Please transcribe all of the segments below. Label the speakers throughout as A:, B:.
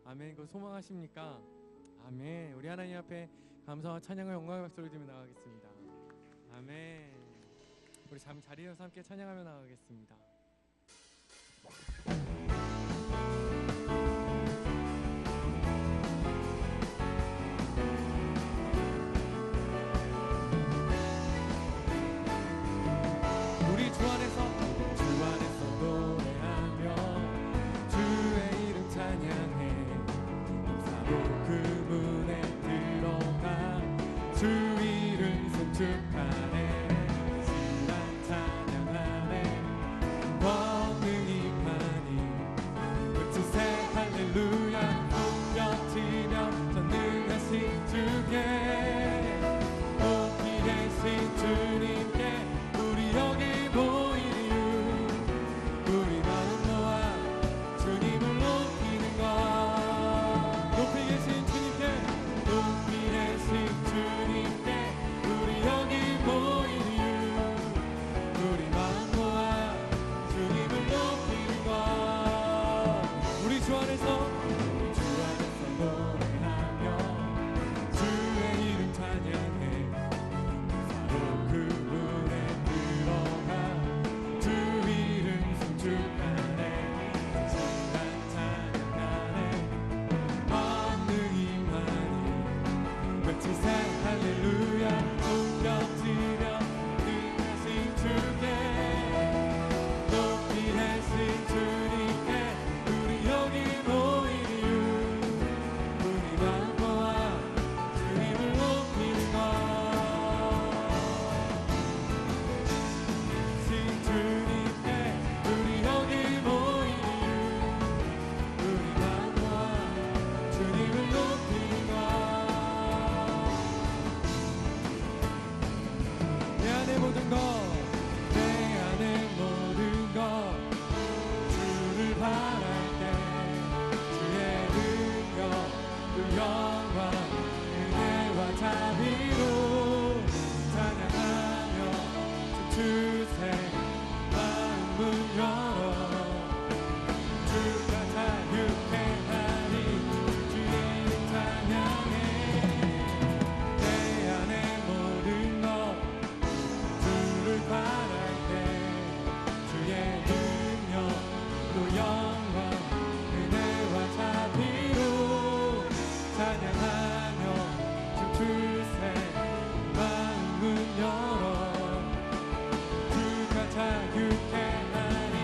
A: 아멘. 그거 소망하십니까? 아멘. 우리 하나님 앞에 감사와 찬양과 영광의 박수를 드리며 나가겠습니다. 아멘. 우리 자리에서 함께 찬양하며 나가겠습니다. 우리 주 안에서 노래하며 주의 이름 찬양해 감사로 그 문에 들어가 주 이름 송축하네 신랑 찬양하네 권능이 많이 외치세 할렐루야 높여지며 전능하신 주께 높이 계신 주님께 우리 여기 모인 이유 우리 마음 모아 주님을 높이는 것 높이 계신 주님께 높이 계신 주님께 우리 여기 모인 이유 우리 마음 모아 주님을 높이는 것 우리 주 안에서 노래하며 주의 이름 찬양해 바로 그 문에 들어가 주 이름 송축하네 신랑 찬양하네 권능이 많이 외치세 할렐루야 높여지며 능하신 주께 높이 하신 주님께 우리 여기 모인 이유 우리 마음 모아 주님을 높이는 것 신 주님께 우리 여기 모인 이유 우리 마음 모아 주님을 높이는 것내 안의 모든 것내 안의 모든 것 주를 바랄 때 주의 능력 그 영광 은혜와 자비로 찬양하며 춤추세 마음을 열어 주가 자유케 하리 주의 이름 찬양해 내 안의 모든 것 주를 바랄 때 주의 능력 또 영광 은혜와 자비로 찬양하며 춤추세 마음을 열어 주가 자유케 하리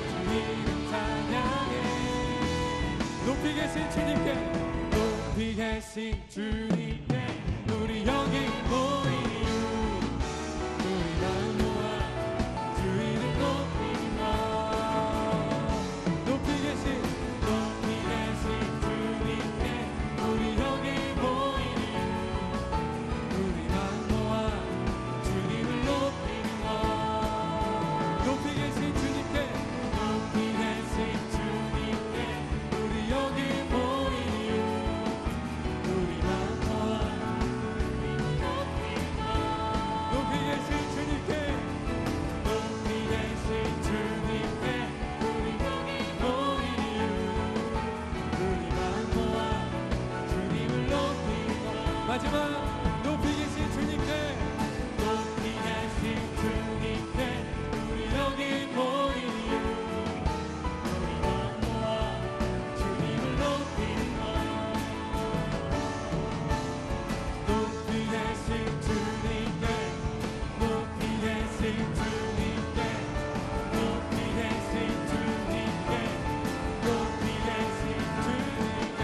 A: 주 이름 찬양해 높이 계신 주님께 높이 계신 주님께 우리 여기 모인 이유 우리 마음 모아 주 이름 높이는 것 높이 계신 주님께 우리 여기 모인 이유 우리 마음 모아 주님을 높이는 것 높이 계신 주님께 높이 계신 주님께 우리 여기 모인 이유 우리 마음 모아 주님을 높이는 것 높이 계신 주님께 높이 계신 주님께 우리 여기 모인 이유 우리 마음 모아 주님을 높이는 것 마지막 높이 계신 주님께 높이 계신 주님께 우리 여기 모인 이유 우리 마음 모아 주님을 높이는 것 높이 계신 주님께 높이 계신 주님께 높이 계신 주님께 높이 계신 주님께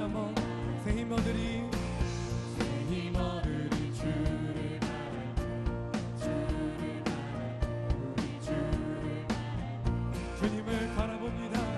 A: 한번 새 힘 얻으리 주를 주님을 바라봅니다.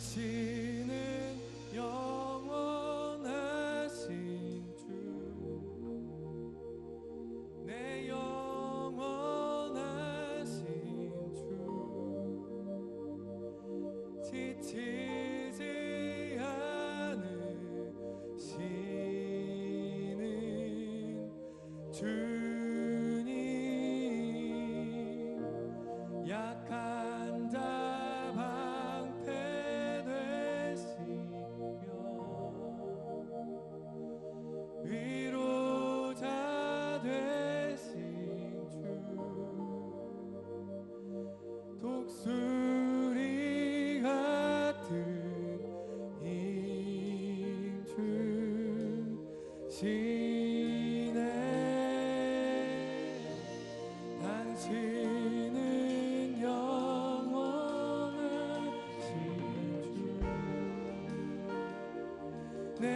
A: 당신은 영원하신 주, 내 영원하신 주, 지치지 않으시는 주님, 약한 자 위로자 되신 주, 독수리 같은 힘 주시네. 당신은 영원하신 주, 내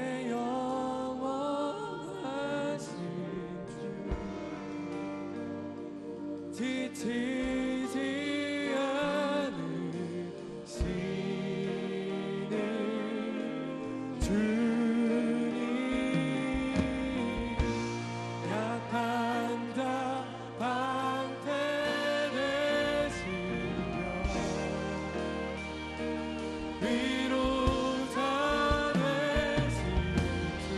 A: 지치지 않으시는 주님, 약한 자 방패되시며 위로자 되신 주,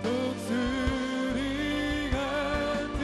A: 독수리 같은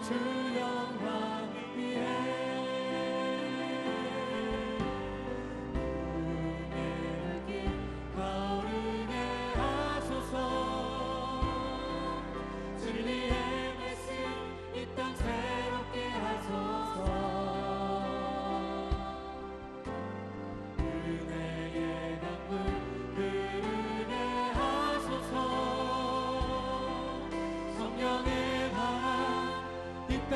A: 주 영광 위에 은혜를 가오르게 하소서. 진리의 말씀 이 땅 새롭게 하소서. 은혜의 강물 흐르게 하소서. 성령의 바람 이 땅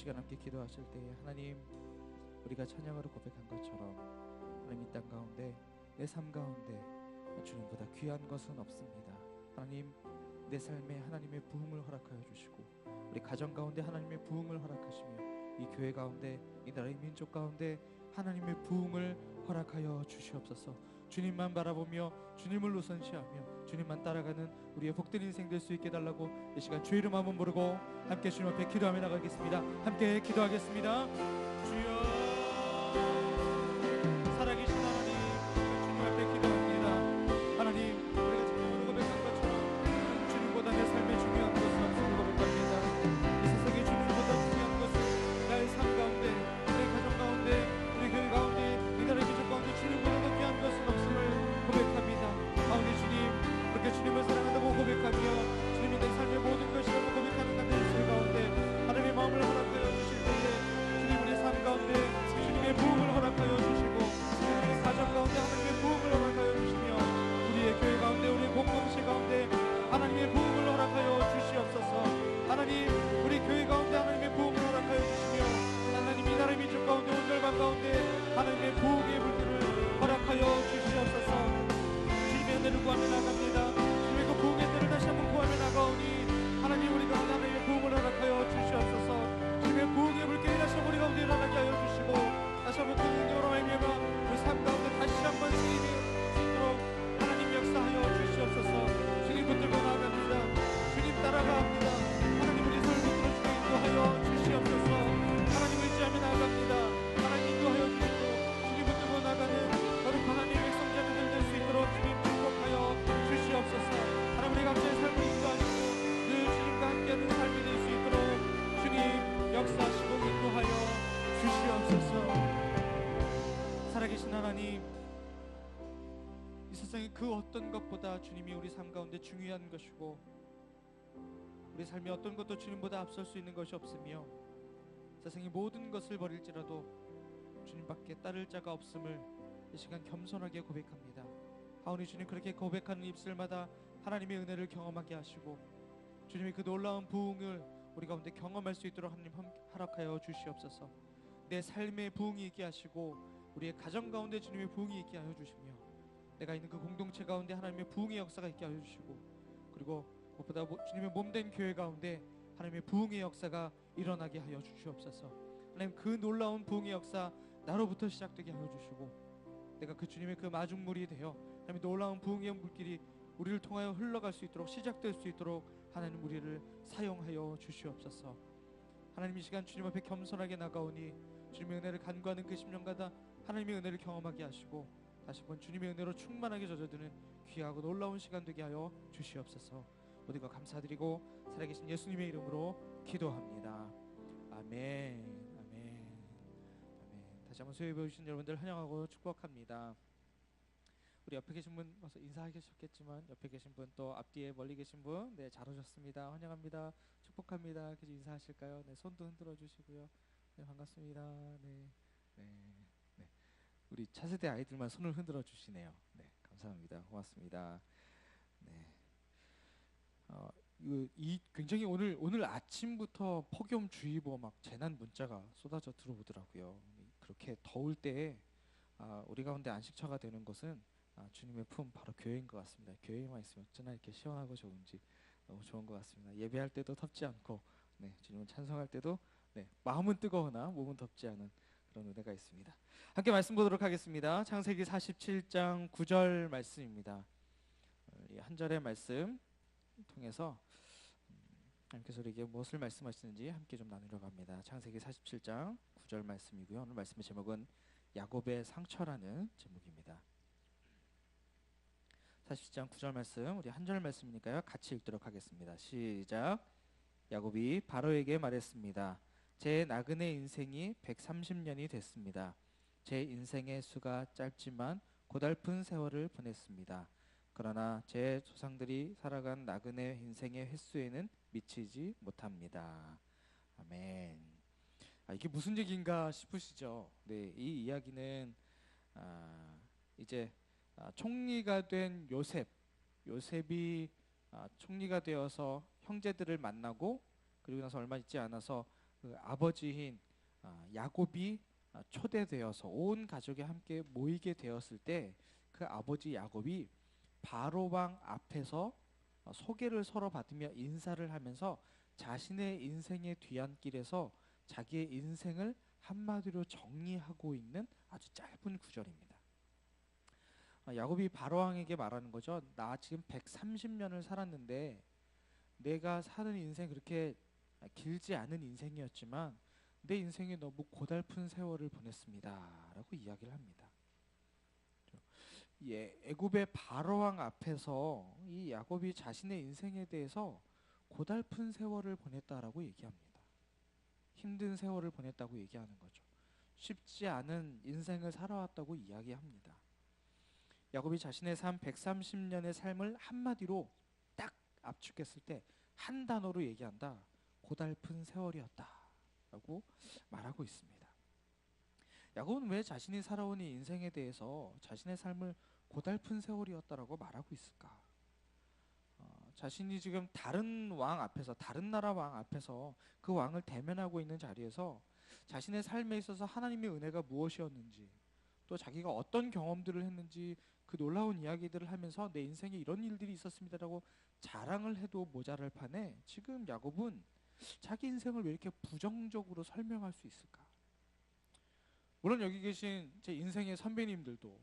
B: 시간 함께 기도하실 때에 하나님, 우리가 찬양으로 고백한 것처럼 하나님, 이 땅 가운데 내 삶 가운데 주님보다 귀한 것은 없습니다. 하나님, 내 삶에 하나님의 부흥을 허락하여 주시고 우리 가정 가운데 하나님의 부흥을 허락하시며 이 교회 가운데 이 나라의 민족 가운데 하나님의 부흥을 허락하여 주시옵소서. 주님만 바라보며 주님을 우선시하며 주님만 따라가는 우리의 복된 인생 될 수 있게 달라고 이 시간 주의 이름 한번 부르고 함께 주님 앞에 기도하며 나가겠습니다. 함께 기도하겠습니다. 주여, 살아계신 하나님, 주님 앞에 기도합니다. 하나님, 우리가 찬양으로 고백한 것처럼 주님보다 내 삶에 중요한 것은 없음을 고백합니다. 이 세상에 주님보다 중요한 것은 나의 삶 가운데, 내 가정 가운데, 우리 교회 가운데, 이 나라의 민족 가운데 주님보다 더 귀한 것은 없음을 고백합니다. 아버지 주님, 그렇게 주님을 사랑한다고 고백하며 주님이 내 삶의 모든 것이라고 고백하는 남의 일생 가운데 하나님의 마음을 허락하여 주실 때에 주님, 우리 삶 가운데 주님의 부흥을 허락하여 주시고 우리의 가정 가운데 하나님의 부흥을 허락하여 주시며 우리의 교회 가운데, 우리의 공동체 가운데 하나님의 부흥을 허락하여 주시옵소서. 하나님, 우리 교회 가운데 하나님의 부흥을 허락하여 주시며 하나님, 이 나라의 민족 가운데, 온 열방 가운데 하나님의 부흥의 불길을 허락하여 주시옵소서. 주님의 은혜를 구하며 나갑니다. 주님의 그 부흥의 때를 다시 한번 구하며 나가오니 하나님, 우리 가운데 하나님의 부흥을 허락하여 주시옵소서. 주님의 부흥의 불길이 다시 한번 우리 가운데 일어나게 하여 주시고 다시 한번 그 능력으로 말미암아 우리 삶 가운데 다시 한번 쓰임이 있도록 하나님 역사하여 주시옵소서. 주님 붙들고 나아갑니다. 주님 따라가 합니다. 하나님, 우리 삶을 붙들어 주님 인도하여 주시옵소서. 하나님 의지하며 나아갑니다. 하나님 인도하여 주시고 주님 붙들고 나가는 거룩한 하나님의 백성자들 될 수 있도록 주님 축복하여 주시옵소서. 하나님, 우리 각자의 삶을 인도하시고 늘 주님과 함께하는 삶이 될 수 있도록 주님 역사하시고 인도하여 주시옵소서. 살아계신 하나님, 이 세상의 그 어떤 것보다 주님이 우리 삶 가운데 중요한 것이고 우리 삶이 어떤 것도 주님보다 앞설 수 있는 것이 없으며 세상의 모든 것을 버릴지라도 주님밖에 따를 자가 없음을 이 시간 겸손하게 고백합니다. 하오니 주님, 그렇게 고백하는 입술마다 하나님의 은혜를 경험하게 하시고 주님의 그 놀라운 부흥을 우리 가운데 경험할 수 있도록 하나님 허락하여 주시옵소서. 내 삶의 부흥이 있게 하시고 우리의 가정 가운데 주님의 부흥이 있게 하여 주시며 내가 있는 그 공동체 가운데 하나님의 부흥의 역사가 있게 하여 주시고 그리고 무엇보다 주님의 몸된 교회 가운데 하나님의 부흥의 역사가 일어나게 하여 주시옵소서. 하나님, 그 놀라운 부흥의 역사 나로부터 시작되게 하여 주시고 내가 그 주님의 그 마중물이 되어 하나님 놀라운 부흥의 물길이 우리를 통하여 흘러갈 수 있도록, 시작될 수 있도록 하나님 우리를 사용하여 주시옵소서. 하나님, 이 시간 주님 앞에 겸손하게 나가오니 주님의 은혜를 간구하는 그 10년마다 하나님의 은혜를 경험하게 하시고 다시 한번 주님의 은혜로 충만하게 젖어드는 귀하고 놀라운 시간 되게 하여 주시옵소서. 모두가 감사드리고 살아계신 예수님의 이름으로 기도합니다. 아멘. 아멘. 아멘. 다시 한번 수요일에 오신 여러분들 환영하고 축복합니다. 우리 옆에 계신 분 와서 인사하셨겠지만 옆에 계신 분 또 앞뒤에 멀리 계신 분, 네, 잘 오셨습니다. 환영합니다. 축복합니다. 그래서 인사하실까요? 네, 손도 흔들어 주시고요. 네, 반갑습니다. 네, 네, 네. 우리 차세대 아이들만 손을 흔들어 주시네요. 네, 감사합니다. 고맙습니다. 네. 굉장히 오늘 아침부터 폭염주의보 막 재난 문자가 쏟아져 들어오더라고요. 그렇게 더울 때에 우리 가운데 안식처가 되는 것은 주님의 품, 바로 교회인 것 같습니다. 교회에만 있으면 어쩌나 이렇게 시원하고 좋은지 너무 좋은 것 같습니다. 예배할 때도 덥지 않고, 네, 주님을 찬송할 때도, 네, 마음은 뜨거우나 몸은 덥지 않은 그런 은혜가 있습니다. 함께 말씀 보도록 하겠습니다. 창세기 47장 9절 말씀입니다. 이 한 절의 말씀 통해서 하나님께서 우리에게 무엇을 말씀하시는지 함께 좀 나누려 합니다. 창세기 47장 9절 말씀이고요. 오늘 말씀의 제목은 야곱의 상처라는 제목입니다. 47장 9절 말씀, 우리 한 절 말씀이니까요. 같이 읽도록 하겠습니다. 시작. 야곱이 바로에게 말했습니다. 제 나그네 인생이 130년이 됐습니다. 제 인생의 수가 짧지만 고달픈 세월을 보냈습니다. 그러나 제 조상들이 살아간 나그네 인생의 횟수에는 미치지 못합니다. 아멘. 이게 무슨 얘기인가 싶으시죠? 네, 이 이야기는 이제 총리가 된 요셉이 총리가 되어서 형제들을 만나고 그리고 나서 얼마 있지 않아서 그 아버지인 야곱이 초대되어서 온 가족이 함께 모이게 되었을 때 그 아버지 야곱이 바로 왕 앞에서 소개를 서로 받으며 인사를 하면서 자신의 인생의 뒤안길에서 자기의 인생을 한마디로 정리하고 있는 아주 짧은 구절입니다. 야곱이 바로 왕에게 말하는 거죠. 나 지금 130년을 살았는데 내가 사는 인생 그렇게 길지 않은 인생이었지만 내 인생에 너무 고달픈 세월을 보냈습니다 라고 이야기를 합니다. 애굽의 바로왕 앞에서 이 야곱이 자신의 인생에 대해서 고달픈 세월을 보냈다라고 얘기합니다. 힘든 세월을 보냈다고 얘기하는 거죠. 쉽지 않은 인생을 살아왔다고 이야기합니다. 야곱이 자신의 삶 130년의 삶을 한마디로 딱 압축했을 때 한 단어로 얘기한다. 고달픈 세월이었다 라고 말하고 있습니다. 야곱은 왜 자신이 살아온 이 인생에 대해서 자신의 삶을 고달픈 세월이었다라고 말하고 있을까? 자신이 지금 다른 왕 앞에서, 다른 나라 왕 앞에서 그 왕을 대면하고 있는 자리에서 자신의 삶에 있어서 하나님의 은혜가 무엇이었는지, 또 자기가 어떤 경험들을 했는지 그 놀라운 이야기들을 하면서 내 인생에 이런 일들이 있었습니다라고 자랑을 해도 모자랄 판에 지금 야곱은 자기 인생을 왜 이렇게 부정적으로 설명할 수 있을까? 물론 여기 계신 제 인생의 선배님들도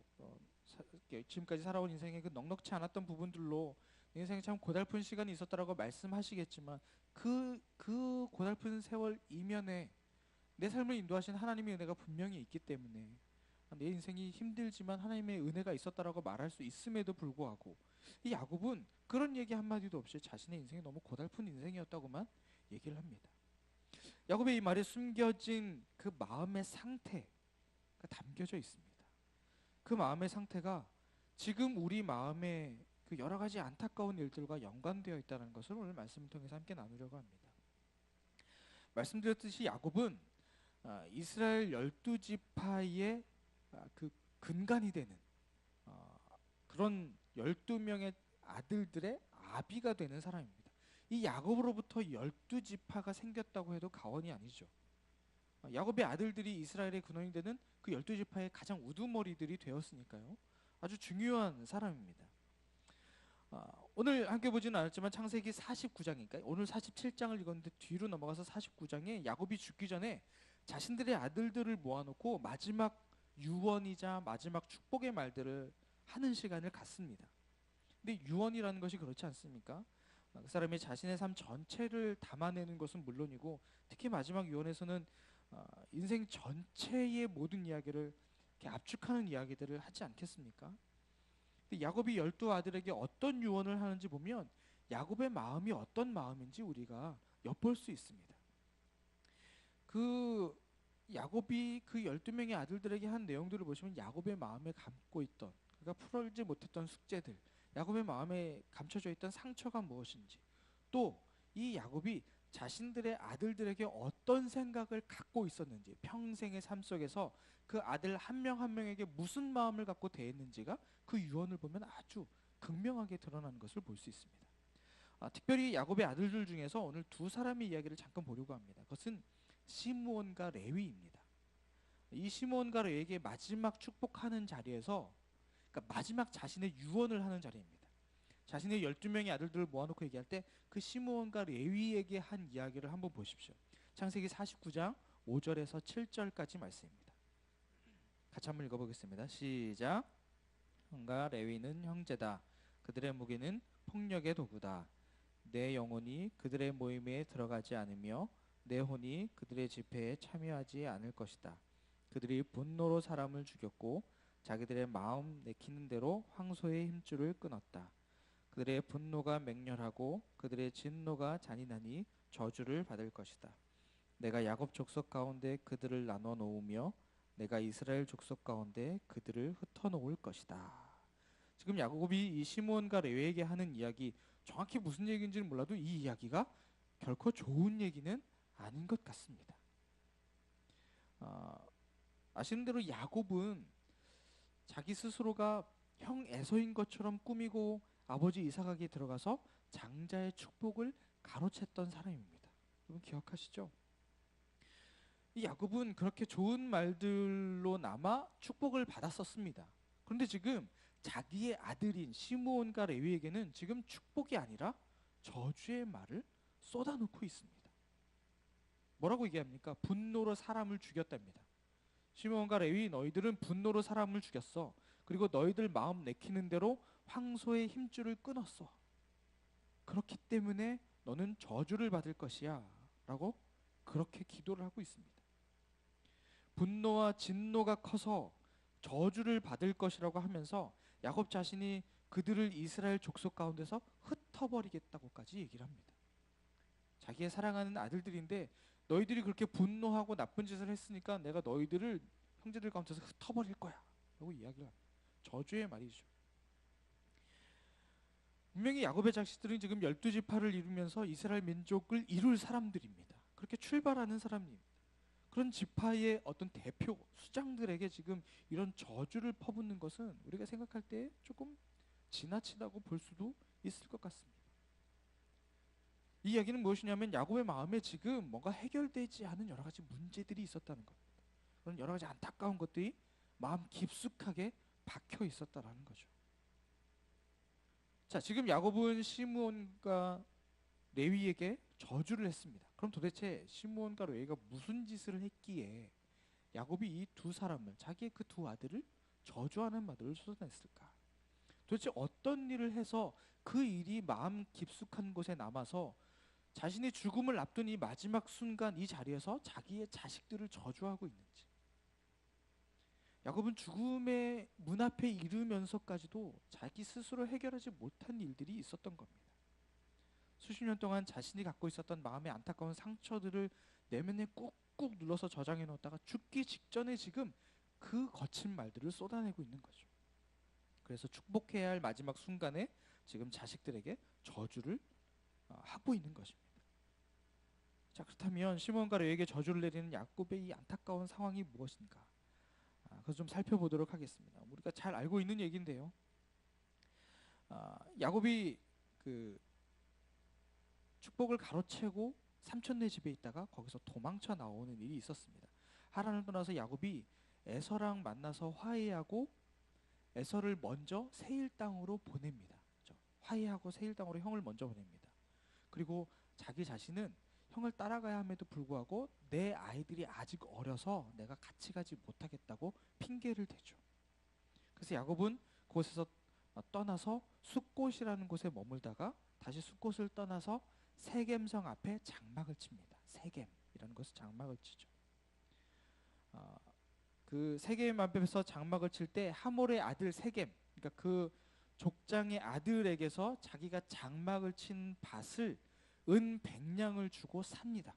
B: 지금까지 살아온 인생에 그 넉넉지 않았던 부분들로 내 인생에 참 고달픈 시간이 있었다라고 말씀하시겠지만 그 고달픈 세월 이면에 내 삶을 인도하신 하나님의 은혜가 분명히 있기 때문에 내 인생이 힘들지만 하나님의 은혜가 있었다라고 말할 수 있음에도 불구하고 이 야곱은 그런 얘기 한마디도 없이 자신의 인생이 너무 고달픈 인생이었다고만 얘기를 합니다. 야곱의 이 말에 숨겨진 그 마음의 상태가 담겨져 있습니다. 그 마음의 상태가 지금 우리 마음에 그 여러 가지 안타까운 일들과 연관되어 있다는 것을 오늘 말씀을 통해서 함께 나누려고 합니다. 말씀드렸듯이 야곱은 이스라엘 12지파의 그 근간이 되는 그런 12명의 아들들의 아비가 되는 사람입니다. 이 야곱으로부터 12지파가 생겼다고 해도 과언이 아니죠. 야곱의 아들들이 이스라엘의 근원이 되는 그 12지파의 가장 우두머리들이 되었으니까요. 아주 중요한 사람입니다. 오늘 함께 보지는 않았지만 창세기 49장이니까 오늘 47장을 읽었는데 뒤로 넘어가서 49장에 야곱이 죽기 전에 자신들의 아들들을 모아놓고 마지막 유언이자 마지막 축복의 말들을 하는 시간을 갖습니다. 근데 유언이라는 것이 그렇지 않습니까? 그 사람이 자신의 삶 전체를 담아내는 것은 물론이고 특히 마지막 유언에서는 인생 전체의 모든 이야기를 이렇게 압축하는 이야기들을 하지 않겠습니까? 근데 야곱이 12아들에게 어떤 유언을 하는지 보면 야곱의 마음이 어떤 마음인지 우리가 엿볼 수 있습니다. 그 야곱이 그 12명의 아들들에게 한 내용들을 보시면 야곱의 마음에 감고 있던 그가 풀어지지 못했던 숙제들, 야곱의 마음에 감춰져 있던 상처가 무엇인지, 또 이 야곱이 자신들의 아들들에게 어떤 생각을 갖고 있었는지, 평생의 삶 속에서 그 아들 한 명 한 명에게 무슨 마음을 갖고 대했는지가 그 유언을 보면 아주 극명하게 드러나는 것을 볼 수 있습니다. 특별히 야곱의 아들들 중에서 오늘 두 사람의 이야기를 잠깐 보려고 합니다. 그것은 시므온과 레위입니다. 이 시므온과 레위에게 마지막 축복하는 자리에서, 그러니까 마지막 자신의 유언을 하는 자리입니다. 자신의 12명의 아들들을 모아놓고 얘기할 때 그 시므온과 레위에게 한 이야기를 한번 보십시오. 창세기 49장 5절에서 7절까지 말씀입니다. 같이 한번 읽어보겠습니다. 시작. 시므온과 레위는 형제다. 그들의 무기는 폭력의 도구다. 내 영혼이 그들의 모임에 들어가지 않으며 내 혼이 그들의 집회에 참여하지 않을 것이다. 그들이 분노로 사람을 죽였고 자기들의 마음 내키는 대로 황소의 힘줄을 끊었다. 그들의 분노가 맹렬하고 그들의 진노가 잔인하니 저주를 받을 것이다. 내가 야곱 족속 가운데 그들을 나눠 놓으며 내가 이스라엘 족속 가운데 그들을 흩어 놓을 것이다. 지금 야곱이 이 시므온과 레위에게 하는 이야기, 정확히 무슨 얘기인지는 몰라도 이 이야기가 결코 좋은 얘기는 아닌 것 같습니다. 아시는 대로 야곱은 자기 스스로가 형 에서인 것처럼 꾸미고 아버지 이삭에게 들어가서 장자의 축복을 가로챘던 사람입니다. 여러분 기억하시죠? 이 야곱은 그렇게 좋은 말들로 남아 축복을 받았었습니다. 그런데 지금 자기의 아들인 시므온과 레위에게는 지금 축복이 아니라 저주의 말을 쏟아놓고 있습니다. 뭐라고 얘기합니까? 분노로 사람을 죽였답니다. 시므온과 레위, 너희들은 분노로 사람을 죽였어. 그리고 너희들 마음 내키는 대로 황소의 힘줄을 끊었어. 그렇기 때문에 너는 저주를 받을 것이야 라고 그렇게 기도를 하고 있습니다. 분노와 진노가 커서 저주를 받을 것이라고 하면서 야곱 자신이 그들을 이스라엘 족속 가운데서 흩어버리겠다고까지 얘기를 합니다. 자기의 사랑하는 아들들인데 너희들이 그렇게 분노하고 나쁜 짓을 했으니까 내가 너희들을 형제들 가운데서 흩어버릴 거야 라고 이야기를 합니다. 저주의 말이죠. 분명히 야곱의 자식들은 지금 12지파를 이루면서 이스라엘 민족을 이룰 사람들입니다. 그렇게 출발하는 사람입니다. 그런 지파의 어떤 대표 수장들에게 지금 이런 저주를 퍼붓는 것은 우리가 생각할 때 조금 지나치다고 볼 수도 있을 것 같습니다. 이 이야기는 무엇이냐면 야곱의 마음에 지금 뭔가 해결되지 않은 여러 가지 문제들이 있었다는 겁니다. 그런 여러 가지 안타까운 것들이 마음 깊숙하게 박혀 있었다라는 거죠. 자, 지금 야곱은 시므온과 레위에게 저주를 했습니다. 그럼 도대체 시므온과 레위가 무슨 짓을 했기에 야곱이 이 두 사람을, 자기의 그 두 아들을 저주하는 말을 쏟아냈을까? 도대체 어떤 일을 해서 그 일이 마음 깊숙한 곳에 남아서 자신의 죽음을 앞둔 이 마지막 순간 이 자리에서 자기의 자식들을 저주하고 있는지. 야곱은 죽음의 문 앞에 이르면서까지도 자기 스스로 해결하지 못한 일들이 있었던 겁니다. 수십 년 동안 자신이 갖고 있었던 마음의 안타까운 상처들을 내면에 꾹꾹 눌러서 저장해 놓았다가 죽기 직전에 지금 그 거친 말들을 쏟아내고 있는 거죠. 그래서 축복해야 할 마지막 순간에 지금 자식들에게 저주를 하고 있는 것입니다. 자, 그렇다면 시므온과 레위에게 저주를 내리는 야곱의 이 안타까운 상황이 무엇인가? 그래서 좀 살펴보도록 하겠습니다. 우리가 잘 알고 있는 얘기인데요. 야곱이 그 축복을 가로채고 삼촌네 집에 있다가 거기서 도망쳐 나오는 일이 있었습니다. 하란을 떠나서 야곱이 에서랑 만나서 화해하고 에서를 먼저 세일 땅으로 보냅니다. 그렇죠? 화해하고 세일 땅으로 형을 먼저 보냅니다. 그리고 자기 자신은 형을 따라가야 함에도 불구하고 내 아이들이 아직 어려서 내가 같이 가지 못하겠다고 핑계를 대죠. 그래서 야곱은 그곳에서 떠나서 숫곳이라는 곳에 머물다가 다시 숫곳을 떠나서 세겜성 앞에 장막을 칩니다. 세겜이라는 곳에 장막을 치죠. 그 세겜 앞에서 장막을 칠 때 하몰의 아들 세겜, 그러니까 그 족장의 아들에게서 자기가 장막을 친 밭을 은 100냥을 주고 삽니다.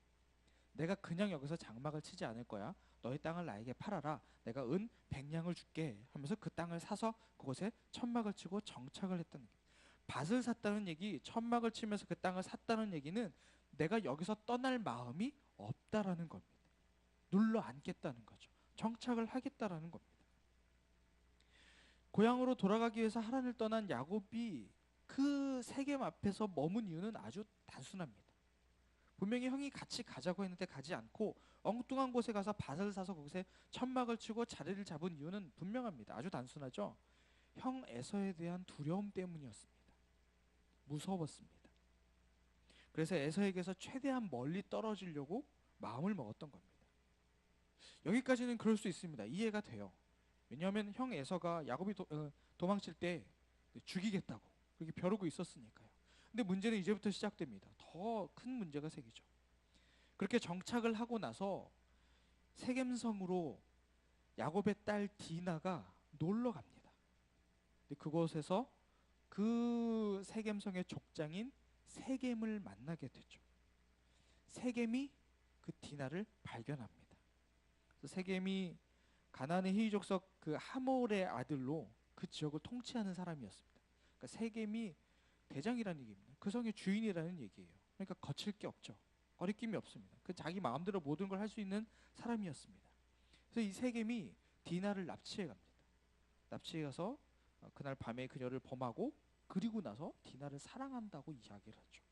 B: 내가 그냥 여기서 장막을 치지 않을 거야. 너의 땅을 나에게 팔아라. 내가 은 100냥을 줄게 하면서 그 땅을 사서 그곳에 천막을 치고 정착을 했다는 거예요. 밭을 샀다는 얘기, 천막을 치면서 그 땅을 샀다는 얘기는 내가 여기서 떠날 마음이 없다라는 겁니다. 눌러 앉겠다는 거죠. 정착을 하겠다라는 겁니다. 고향으로 돌아가기 위해서 하란을 떠난 야곱이 그 세겜 앞에서 머문 이유는 아주 단순합니다. 분명히 형이 같이 가자고 했는데 가지 않고 엉뚱한 곳에 가서 밭을 사서 거기서 천막을 치고 자리를 잡은 이유는 분명합니다. 아주 단순하죠. 형 에서에 대한 두려움 때문이었습니다. 무서웠습니다. 그래서 에서에게서 최대한 멀리 떨어지려고 마음을 먹었던 겁니다. 여기까지는 그럴 수 있습니다. 이해가 돼요. 왜냐하면 형 에서가 야곱이 도망칠 때 죽이겠다고 그렇게 벼르고 있었으니까요. 근데 문제는 이제부터 시작됩니다. 더 큰 문제가 생기죠. 그렇게 정착을 하고 나서 세겜성으로 야곱의 딸 디나가 놀러 갑니다. 근데 그곳에서 그 세겜성의 족장인 세겜을 만나게 되죠. 세겜이 그 디나를 발견합니다. 그래서 세겜이 가나안의 히위족속 그 하몰의 아들로 그 지역을 통치하는 사람이었습니다. 그러니까 세겜이 대장이라는 얘기입니다. 그 성의 주인이라는 얘기예요. 그러니까 거칠 게 없죠. 거리낌이 없습니다. 그 자기 마음대로 모든 걸 할 수 있는 사람이었습니다. 그래서 이 세겜이 디나를 납치해 갑니다. 납치해 가서 그날 밤에 그녀를 범하고 그리고 나서 디나를 사랑한다고 이야기를 하죠.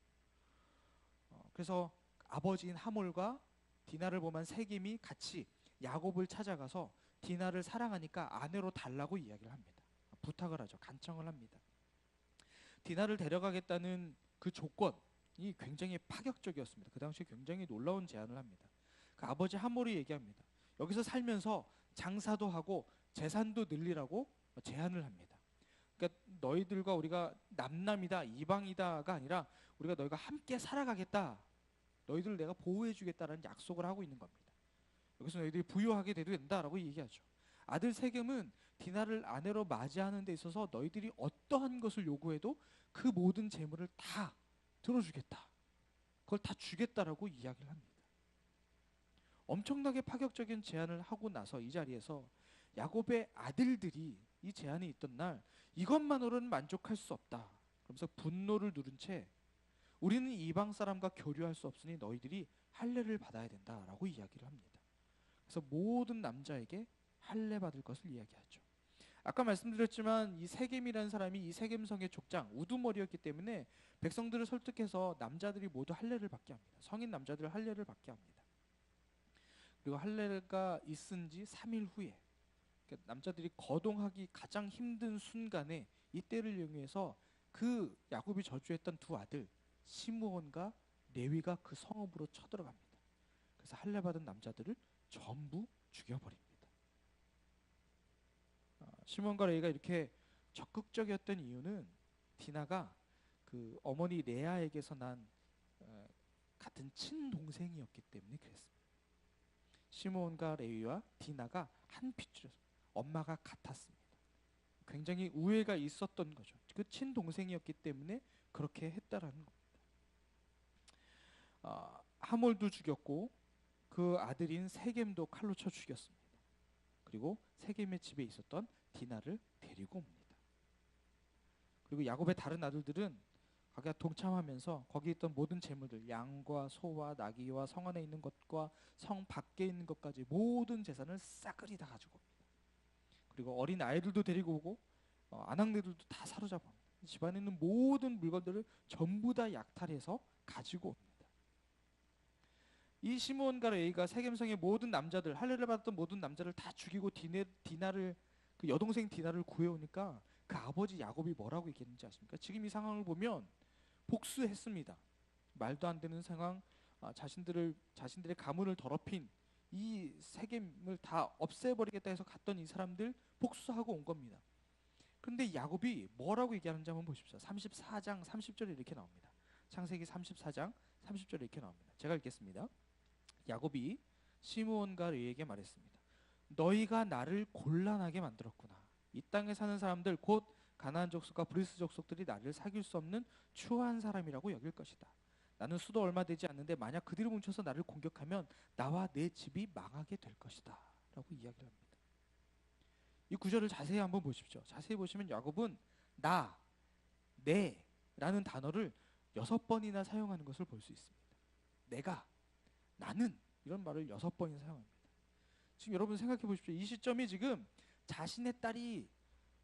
B: 그래서 아버지인 하몰과 디나를 범한 세겜이 같이 야곱을 찾아가서 디나를 사랑하니까 아내로 달라고 이야기를 합니다. 부탁을 하죠. 간청을 합니다. 디나를 데려가겠다는 그 조건이 굉장히 파격적이었습니다. 그 당시에 굉장히 놀라운 제안을 합니다. 그 아버지 하몰이 얘기합니다. 여기서 살면서 장사도 하고 재산도 늘리라고 제안을 합니다. 그러니까 너희들과 우리가 남남이다 이방이다가 아니라 우리가 너희가 함께 살아가겠다. 너희들을 내가 보호해주겠다라는 약속을 하고 있는 겁니다. 여기서 너희들이 부유하게 돼도 된다라고 얘기하죠. 아들 세겜은 디나를 아내로 맞이하는 데 있어서 너희들이 어떠한 것을 요구해도 그 모든 재물을 다 들어주겠다. 그걸 다 주겠다라고 이야기를 합니다. 엄청나게 파격적인 제안을 하고 나서 이 자리에서 야곱의 아들들이 이 제안이 있던 날 이것만으로는 만족할 수 없다. 그러면서 분노를 누른 채 우리는 이방 사람과 교류할 수 없으니 너희들이 할례를 받아야 된다라고 이야기를 합니다. 그래서 모든 남자에게 할례 받을 것을 이야기하죠. 아까 말씀드렸지만 이 세겜이라는 사람이 이 세겜성의 족장 우두머리였기 때문에 백성들을 설득해서 남자들이 모두 할례를 받게 합니다. 성인 남자들 할례를 받게 합니다. 그리고 할례가 있은 지 3일 후에 남자들이 거동하기 가장 힘든 순간에 이때를 이용해서 그 야곱이 저주했던 두 아들 시므온과 레위가 그 성읍으로 쳐들어갑니다. 그래서 할례 받은 남자들을 전부 죽여버립니다. 시므온과 레위가 이렇게 적극적이었던 이유는 디나가 그 어머니 레아에게서 난 같은 친동생이었기 때문에 그랬습니다. 시므온과 레위와 디나가 한 핏줄이었습니다. 엄마가 같았습니다. 굉장히 우애가 있었던 거죠. 그 친동생이었기 때문에 그렇게 했다라는 겁니다. 하몰도 죽였고 그 아들인 세겜도 칼로 쳐 죽였습니다. 그리고 세겜의 집에 있었던 디나를 데리고 옵니다. 그리고 야곱의 다른 아들들은 각각 동참하면서 거기 있던 모든 재물들 양과 소와 나귀와 성 안에 있는 것과 성 밖에 있는 것까지 모든 재산을 싸그리 다 가지고 옵니다. 그리고 어린 아이들도 데리고 오고 아낙네들도 다 사로잡아 집안에 있는 모든 물건들을 전부 다 약탈해서 가지고 옵니다. 이 시므온과 레위가 세겜성의 모든 남자들 할례를 받았던 모든 남자를 다 죽이고 디나를 그 여동생 디나를 구해오니까 그 아버지 야곱이 뭐라고 얘기했는지 아십니까? 지금 이 상황을 보면 복수했습니다. 말도 안 되는 상황, 자신들의 가문을 더럽힌 이 세겜을 다 없애버리겠다 해서 갔던 이 사람들 복수하고 온 겁니다. 그런데 야곱이 뭐라고 얘기하는지 한번 보십시오. 34장 30절에 이렇게 나옵니다. 창세기 34장 30절에 이렇게 나옵니다. 제가 읽겠습니다. 야곱이 시므온과 레위에게 말했습니다. 너희가 나를 곤란하게 만들었구나. 이 땅에 사는 사람들 곧 가나안 족속과 브리스 족속들이 나를 사귈 수 없는 추한 사람이라고 여길 것이다. 나는 수도 얼마 되지 않는데 만약 그들이 뭉쳐서 나를 공격하면 나와 내 집이 망하게 될 것이다 라고 이야기를 합니다. 이 구절을 자세히 한번 보십시오. 자세히 보시면 야곱은 나, 내 라는 단어를 6번이나 사용하는 것을 볼 수 있습니다. 내가, 나는 이런 말을 6번이나 사용합니다. 지금 여러분 생각해 보십시오. 이 시점이 지금 자신의 딸이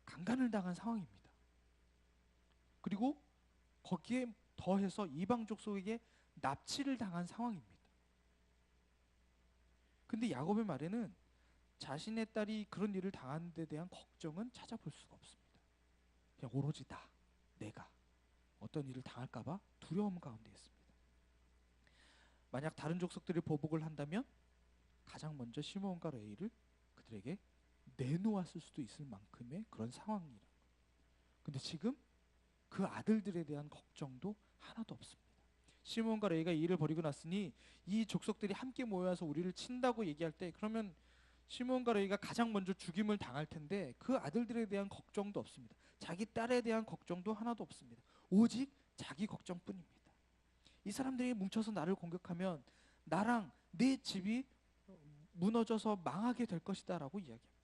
B: 강간을 당한 상황입니다. 그리고 거기에 더해서 이방 족속에게 납치를 당한 상황입니다. 근데 야곱의 말에는 자신의 딸이 그런 일을 당한 데 대한 걱정은 찾아볼 수가 없습니다. 그냥 오로지 내가 어떤 일을 당할까 봐 두려움 가운데 있습니다. 만약 다른 족속들이 보복을 한다면 가장 먼저 시므온과 레위를 그들에게 내놓았을 수도 있을 만큼의 그런 상황이라. 근데 지금 그 아들들에 대한 걱정도 하나도 없습니다. 시므온과 레위가 이 일을 벌이고 났으니 이 족속들이 함께 모여서 우리를 친다고 얘기할 때 그러면 시므온과 레위가 가장 먼저 죽임을 당할 텐데 그 아들들에 대한 걱정도 없습니다. 자기 딸에 대한 걱정도 하나도 없습니다. 오직 자기 걱정뿐입니다. 이 사람들이 뭉쳐서 나를 공격하면 나랑 내 집이 무너져서 망하게 될 것이다 라고 이야기합니다.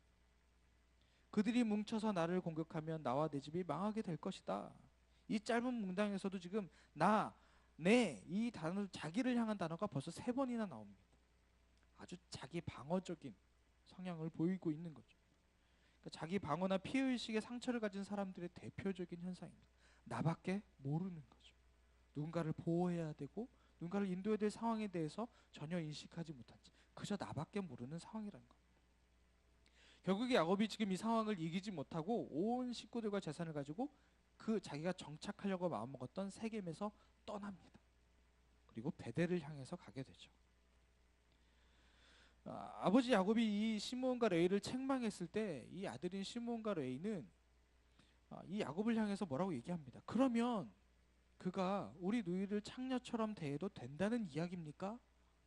B: 그들이 뭉쳐서 나를 공격하면 나와 내 집이 망하게 될 것이다. 이 짧은 문장에서도 지금 나, 내 이 단어 자기를 향한 단어가 벌써 3번이나 나옵니다. 아주 자기 방어적인 성향을 보이고 있는 거죠. 그러니까 자기 방어나 피해의식의 상처를 가진 사람들의 대표적인 현상입니다. 나밖에 모르는 거죠. 누군가를 보호해야 되고 누군가를 인도해야 될 상황에 대해서 전혀 인식하지 못한 채 그저 나밖에 모르는 상황이라는 겁니다. 결국에 야곱이 지금 이 상황을 이기지 못하고 온 식구들과 재산을 가지고 그 자기가 정착하려고 마음먹었던 세겜에서 떠납니다. 그리고 베델을 향해서 가게 되죠. 아버지 야곱이 이 시므온과 레위를 책망했을 때 이 아들인 시므온과 레위는 이 야곱을 향해서 뭐라고 얘기합니다. 그러면 그가 우리 누이를 창녀처럼 대해도 된다는 이야기입니까?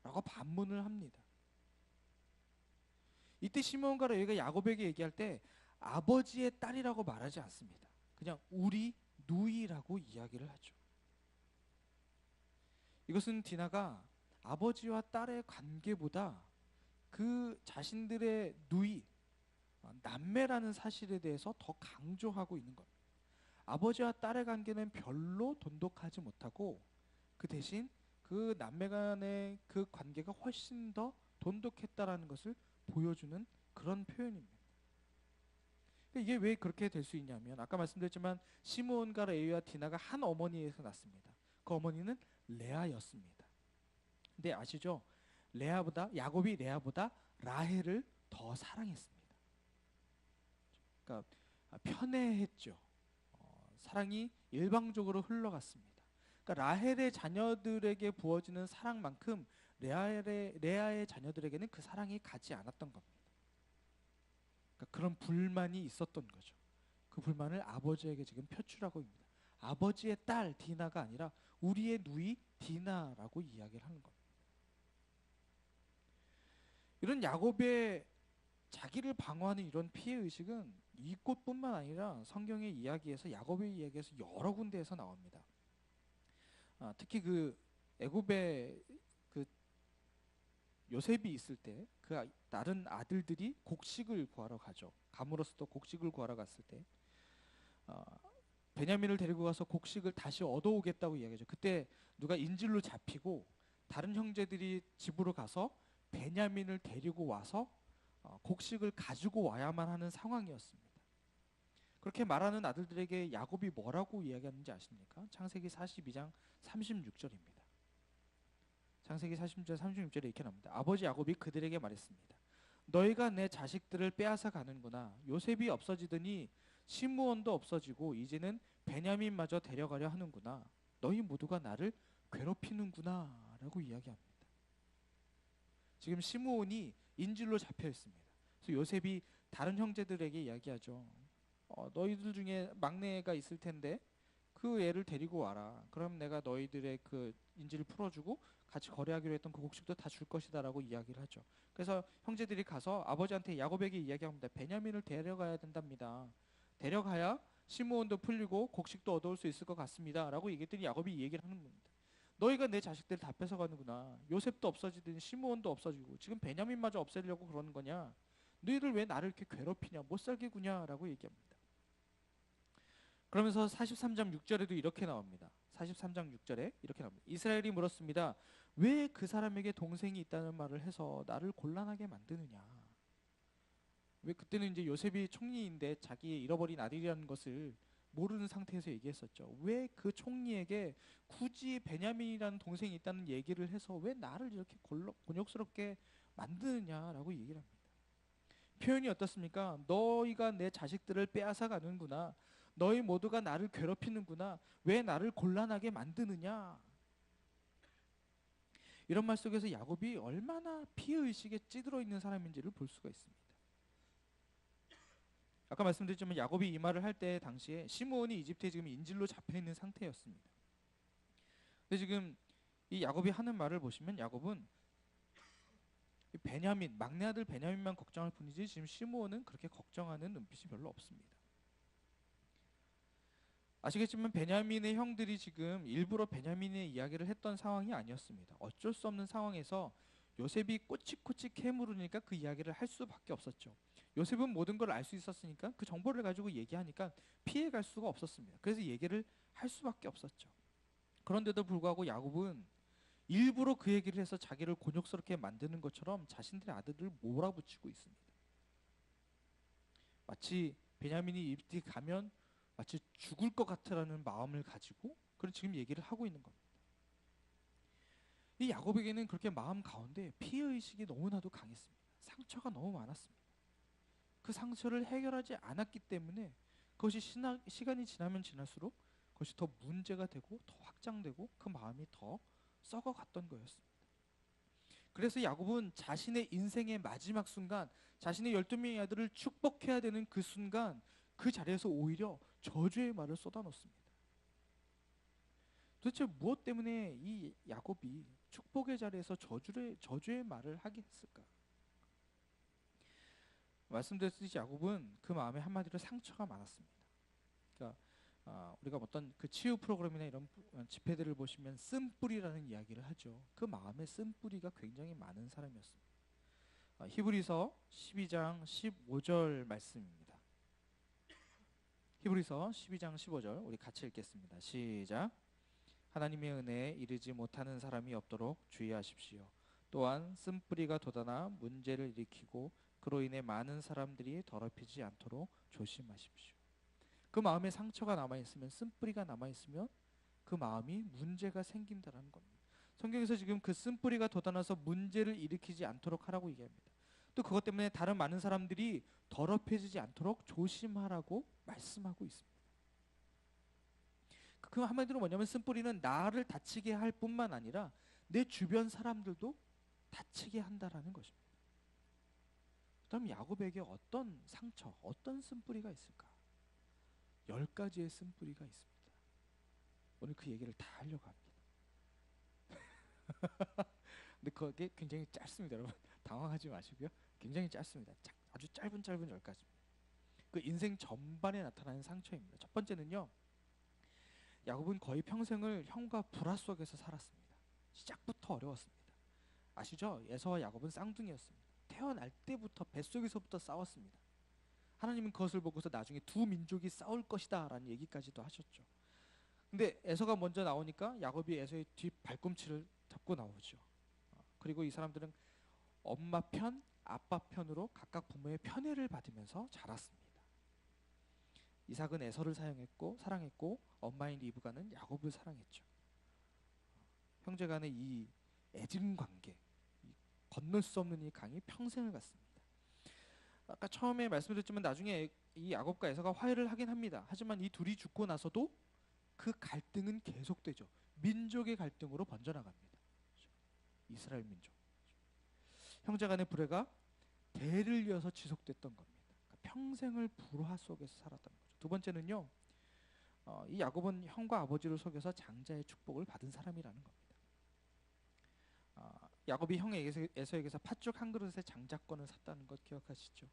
B: 라고 반문을 합니다. 이때 시므온과 레위가 야곱에게 얘기할 때 아버지의 딸이라고 말하지 않습니다. 그냥 우리 누이라고 이야기를 하죠. 이것은 디나가 아버지와 딸의 관계보다 그 자신들의 누이, 남매라는 사실에 대해서 더 강조하고 있는 겁니다. 아버지와 딸의 관계는 별로 돈독하지 못하고 그 대신 그 남매 간의 그 관계가 훨씬 더 돈독했다라는 것을 보여주는 그런 표현입니다. 이게 왜 그렇게 될 수 있냐면 아까 말씀드렸지만 시므온과 레위와 디나가 한 어머니에서 났습니다. 그 어머니는 레아였습니다. 근데 아시죠? 야곱이 레아보다 라헬을 더 사랑했습니다. 그러니까 편애했죠. 사랑이 일방적으로 흘러갔습니다. 그러니까 라헬의 자녀들에게 부어지는 사랑만큼 레아의 자녀들에게는 그 사랑이 가지 않았던 겁니다. 그러니까 그런 불만이 있었던 거죠. 그 불만을 아버지에게 지금 표출하고 있습니다. 아버지의 딸 디나가 아니라 우리의 누이 디나라고 이야기를 하는 겁니다. 이런 야곱의 자기를 방어하는 이런 피해의식은 이곳뿐만 아니라 성경의 이야기에서 야곱의 이야기에서 여러 군데에서 나옵니다. 특히 그 애굽에 그 요셉이 있을 때 그 다른 아들들이 곡식을 구하러 가죠. 감으로서도 곡식을 구하러 갔을 때 베냐민을 데리고 가서 곡식을 다시 얻어오겠다고 이야기하죠. 그때 누가 인질로 잡히고 다른 형제들이 집으로 가서 베냐민을 데리고 와서 곡식을 가지고 와야만 하는 상황이었습니다. 그렇게 말하는 아들들에게 야곱이 뭐라고 이야기하는지 아십니까? 창세기 42장 36절입니다. 창세기 40장 36절에 이렇게 나옵니다. 아버지 야곱이 그들에게 말했습니다. 너희가 내 자식들을 빼앗아 가는구나. 요셉이 없어지더니 시므온도 없어지고 이제는 베냐민마저 데려가려 하는구나. 너희 모두가 나를 괴롭히는구나 라고 이야기합니다. 지금 시므온이 인질로 잡혀 있습니다. 그래서 요셉이 다른 형제들에게 이야기하죠. 너희들 중에 막내가 있을 텐데 그 애를 데리고 와라. 그럼 내가 너희들의 그 인질을 풀어주고 같이 거래하기로 했던 그 곡식도 다 줄 것이다라고 이야기를 하죠. 그래서 형제들이 가서 아버지한테 야곱에게 이야기합니다. 베냐민을 데려가야 된답니다. 데려가야 시므온도 풀리고 곡식도 얻어올 수 있을 것 같습니다. 라고 얘기했더니 야곱이 이 얘기를 하는 겁니다. 너희가 내 자식들을 다 뺏어가는구나. 요셉도 없어지더니 시므온도 없어지고 지금 베냐민마저 없애려고 그러는 거냐. 너희들 왜 나를 이렇게 괴롭히냐. 못살게 구냐 라고 얘기합니다. 그러면서 43장 6절에도 이렇게 나옵니다. 43장 6절에 이렇게 나옵니다. 이스라엘이 물었습니다. 왜 그 사람에게 동생이 있다는 말을 해서 나를 곤란하게 만드느냐. 왜 그때는 이제 요셉이 총리인데 자기의 잃어버린 아들이라는 것을 모르는 상태에서 얘기했었죠. 왜 그 총리에게 굳이 베냐민이라는 동생이 있다는 얘기를 해서 왜 나를 이렇게 곤욕스럽게 만드느냐라고 얘기를 합니다. 표현이 어떻습니까? 너희가 내 자식들을 빼앗아 가는구나. 너희 모두가 나를 괴롭히는구나. 왜 나를 곤란하게 만드느냐. 이런 말 속에서 야곱이 얼마나 피해의식에 찌들어 있는 사람인지를 볼 수가 있습니다. 아까 말씀드렸지만 야곱이 이 말을 할 때 당시에 시므온이 이집트에 지금 인질로 잡혀 있는 상태였습니다. 근데 지금 이 야곱이 하는 말을 보시면 야곱은 베냐민, 막내 아들 베냐민만 걱정할 뿐이지 지금 시므온은 그렇게 걱정하는 눈빛이 별로 없습니다. 아시겠지만 베냐민의 형들이 지금 일부러 베냐민의 이야기를 했던 상황이 아니었습니다. 어쩔 수 없는 상황에서 요셉이 꼬치꼬치 캐물으니까 그 이야기를 할 수밖에 없었죠. 요셉은 모든 걸 알 수 있었으니까 그 정보를 가지고 얘기하니까 피해갈 수가 없었습니다. 그래서 얘기를 할 수밖에 없었죠. 그런데도 불구하고 야곱은 일부러 그 얘기를 해서 자기를 곤욕스럽게 만드는 것처럼 자신들의 아들을 몰아붙이고 있습니다. 마치 베냐민이 이집트에 가면 마치 죽을 것 같으라는 마음을 가지고 그런 지금 얘기를 하고 있는 겁니다. 이 야곱에게는 그렇게 마음 가운데 피해의식이 너무나도 강했습니다. 상처가 너무 많았습니다. 그 상처를 해결하지 않았기 때문에 그것이 시간이 지나면 지날수록 그것이 더 문제가 되고 더 확장되고 그 마음이 더 썩어갔던 거였습니다. 그래서 야곱은 자신의 인생의 마지막 순간, 자신의 12명의 아들을 축복해야 되는 그 순간, 그 자리에서 오히려 저주의 말을 쏟아놓습니다. 도대체 무엇 때문에 이 야곱이 축복의 자리에서 저주의 말을 하게 했을까? 말씀드렸듯이 야곱은 그 마음에 한마디로 상처가 많았습니다. 그러니까 우리가 어떤 그 치유 프로그램이나 이런 집회들을 보시면 쓴뿌리라는 이야기를 하죠. 그 마음에 쓴뿌리가 굉장히 많은 사람이었습니다. 히브리서 12장 15절 말씀입니다. 히브리서 12장 15절 우리 같이 읽겠습니다. 시작. 하나님의 은혜에 이르지 못하는 사람이 없도록 주의하십시오. 또한 쓴뿌리가 돋아나 문제를 일으키고 그로 인해 많은 사람들이 더럽히지 않도록 조심하십시오. 그 마음에 상처가 남아있으면, 쓴뿌리가 남아있으면 그 마음이 문제가 생긴다는 겁니다. 성경에서 지금 그 쓴뿌리가 돋아나서 문제를 일으키지 않도록 하라고 얘기합니다. 또 그것 때문에 다른 많은 사람들이 더럽혀지지 않도록 조심하라고 말씀하고 있습니다. 그 한마디로 뭐냐면 쓴뿌리는 나를 다치게 할 뿐만 아니라 내 주변 사람들도 다치게 한다라는 것입니다. 그럼 야곱에게 어떤 상처, 어떤 쓴뿌리가 있을까? 10가지의 쓴뿌리가 있습니다. 오늘 그 얘기를 다 하려고 합니다. 근데 그게 굉장히 짧습니다. 여러분 당황하지 마시고요. 굉장히 짧습니다. 아주 짧은 10가지입니다. 그 인생 전반에 나타나는 상처입니다. 첫 번째는요, 야곱은 거의 평생을 형과 불화 속에서 살았습니다. 시작부터 어려웠습니다. 아시죠? 에서와 야곱은 쌍둥이였습니다. 태어날 때부터 뱃속에서부터 싸웠습니다. 하나님은 그것을 보고서 나중에 두 민족이 싸울 것이다 라는 얘기까지도 하셨죠. 근데 에서가 먼저 나오니까 야곱이 에서의 뒷 발꿈치를 잡고 나오죠. 그리고 이 사람들은 엄마 편, 아빠 편으로 각각 부모의 편애를 받으면서 자랐습니다. 이삭은 에서를 사랑했고 엄마인 리브가는 야곱을 사랑했죠. 형제간의 이 애증 관계, 이 건널 수 없는 이 강이 평생을 갔습니다. 아까 처음에 말씀드렸지만 나중에 이 야곱과 에서가 화해를 하긴 합니다. 하지만 이 둘이 죽고 나서도 그 갈등은 계속되죠. 민족의 갈등으로 번져나갑니다. 이스라엘 민족. 형제간의 불화가 대를 이어서 지속됐던 겁니다. 평생을 불화 속에서 살았던 거죠. 두 번째는요, 이 야곱은 형과 아버지를 속여서 장자의 축복을 받은 사람이라는 겁니다. 야곱이 형 에서에게서 팥죽 한 그릇에 장자권을 샀다는 것 기억하시죠?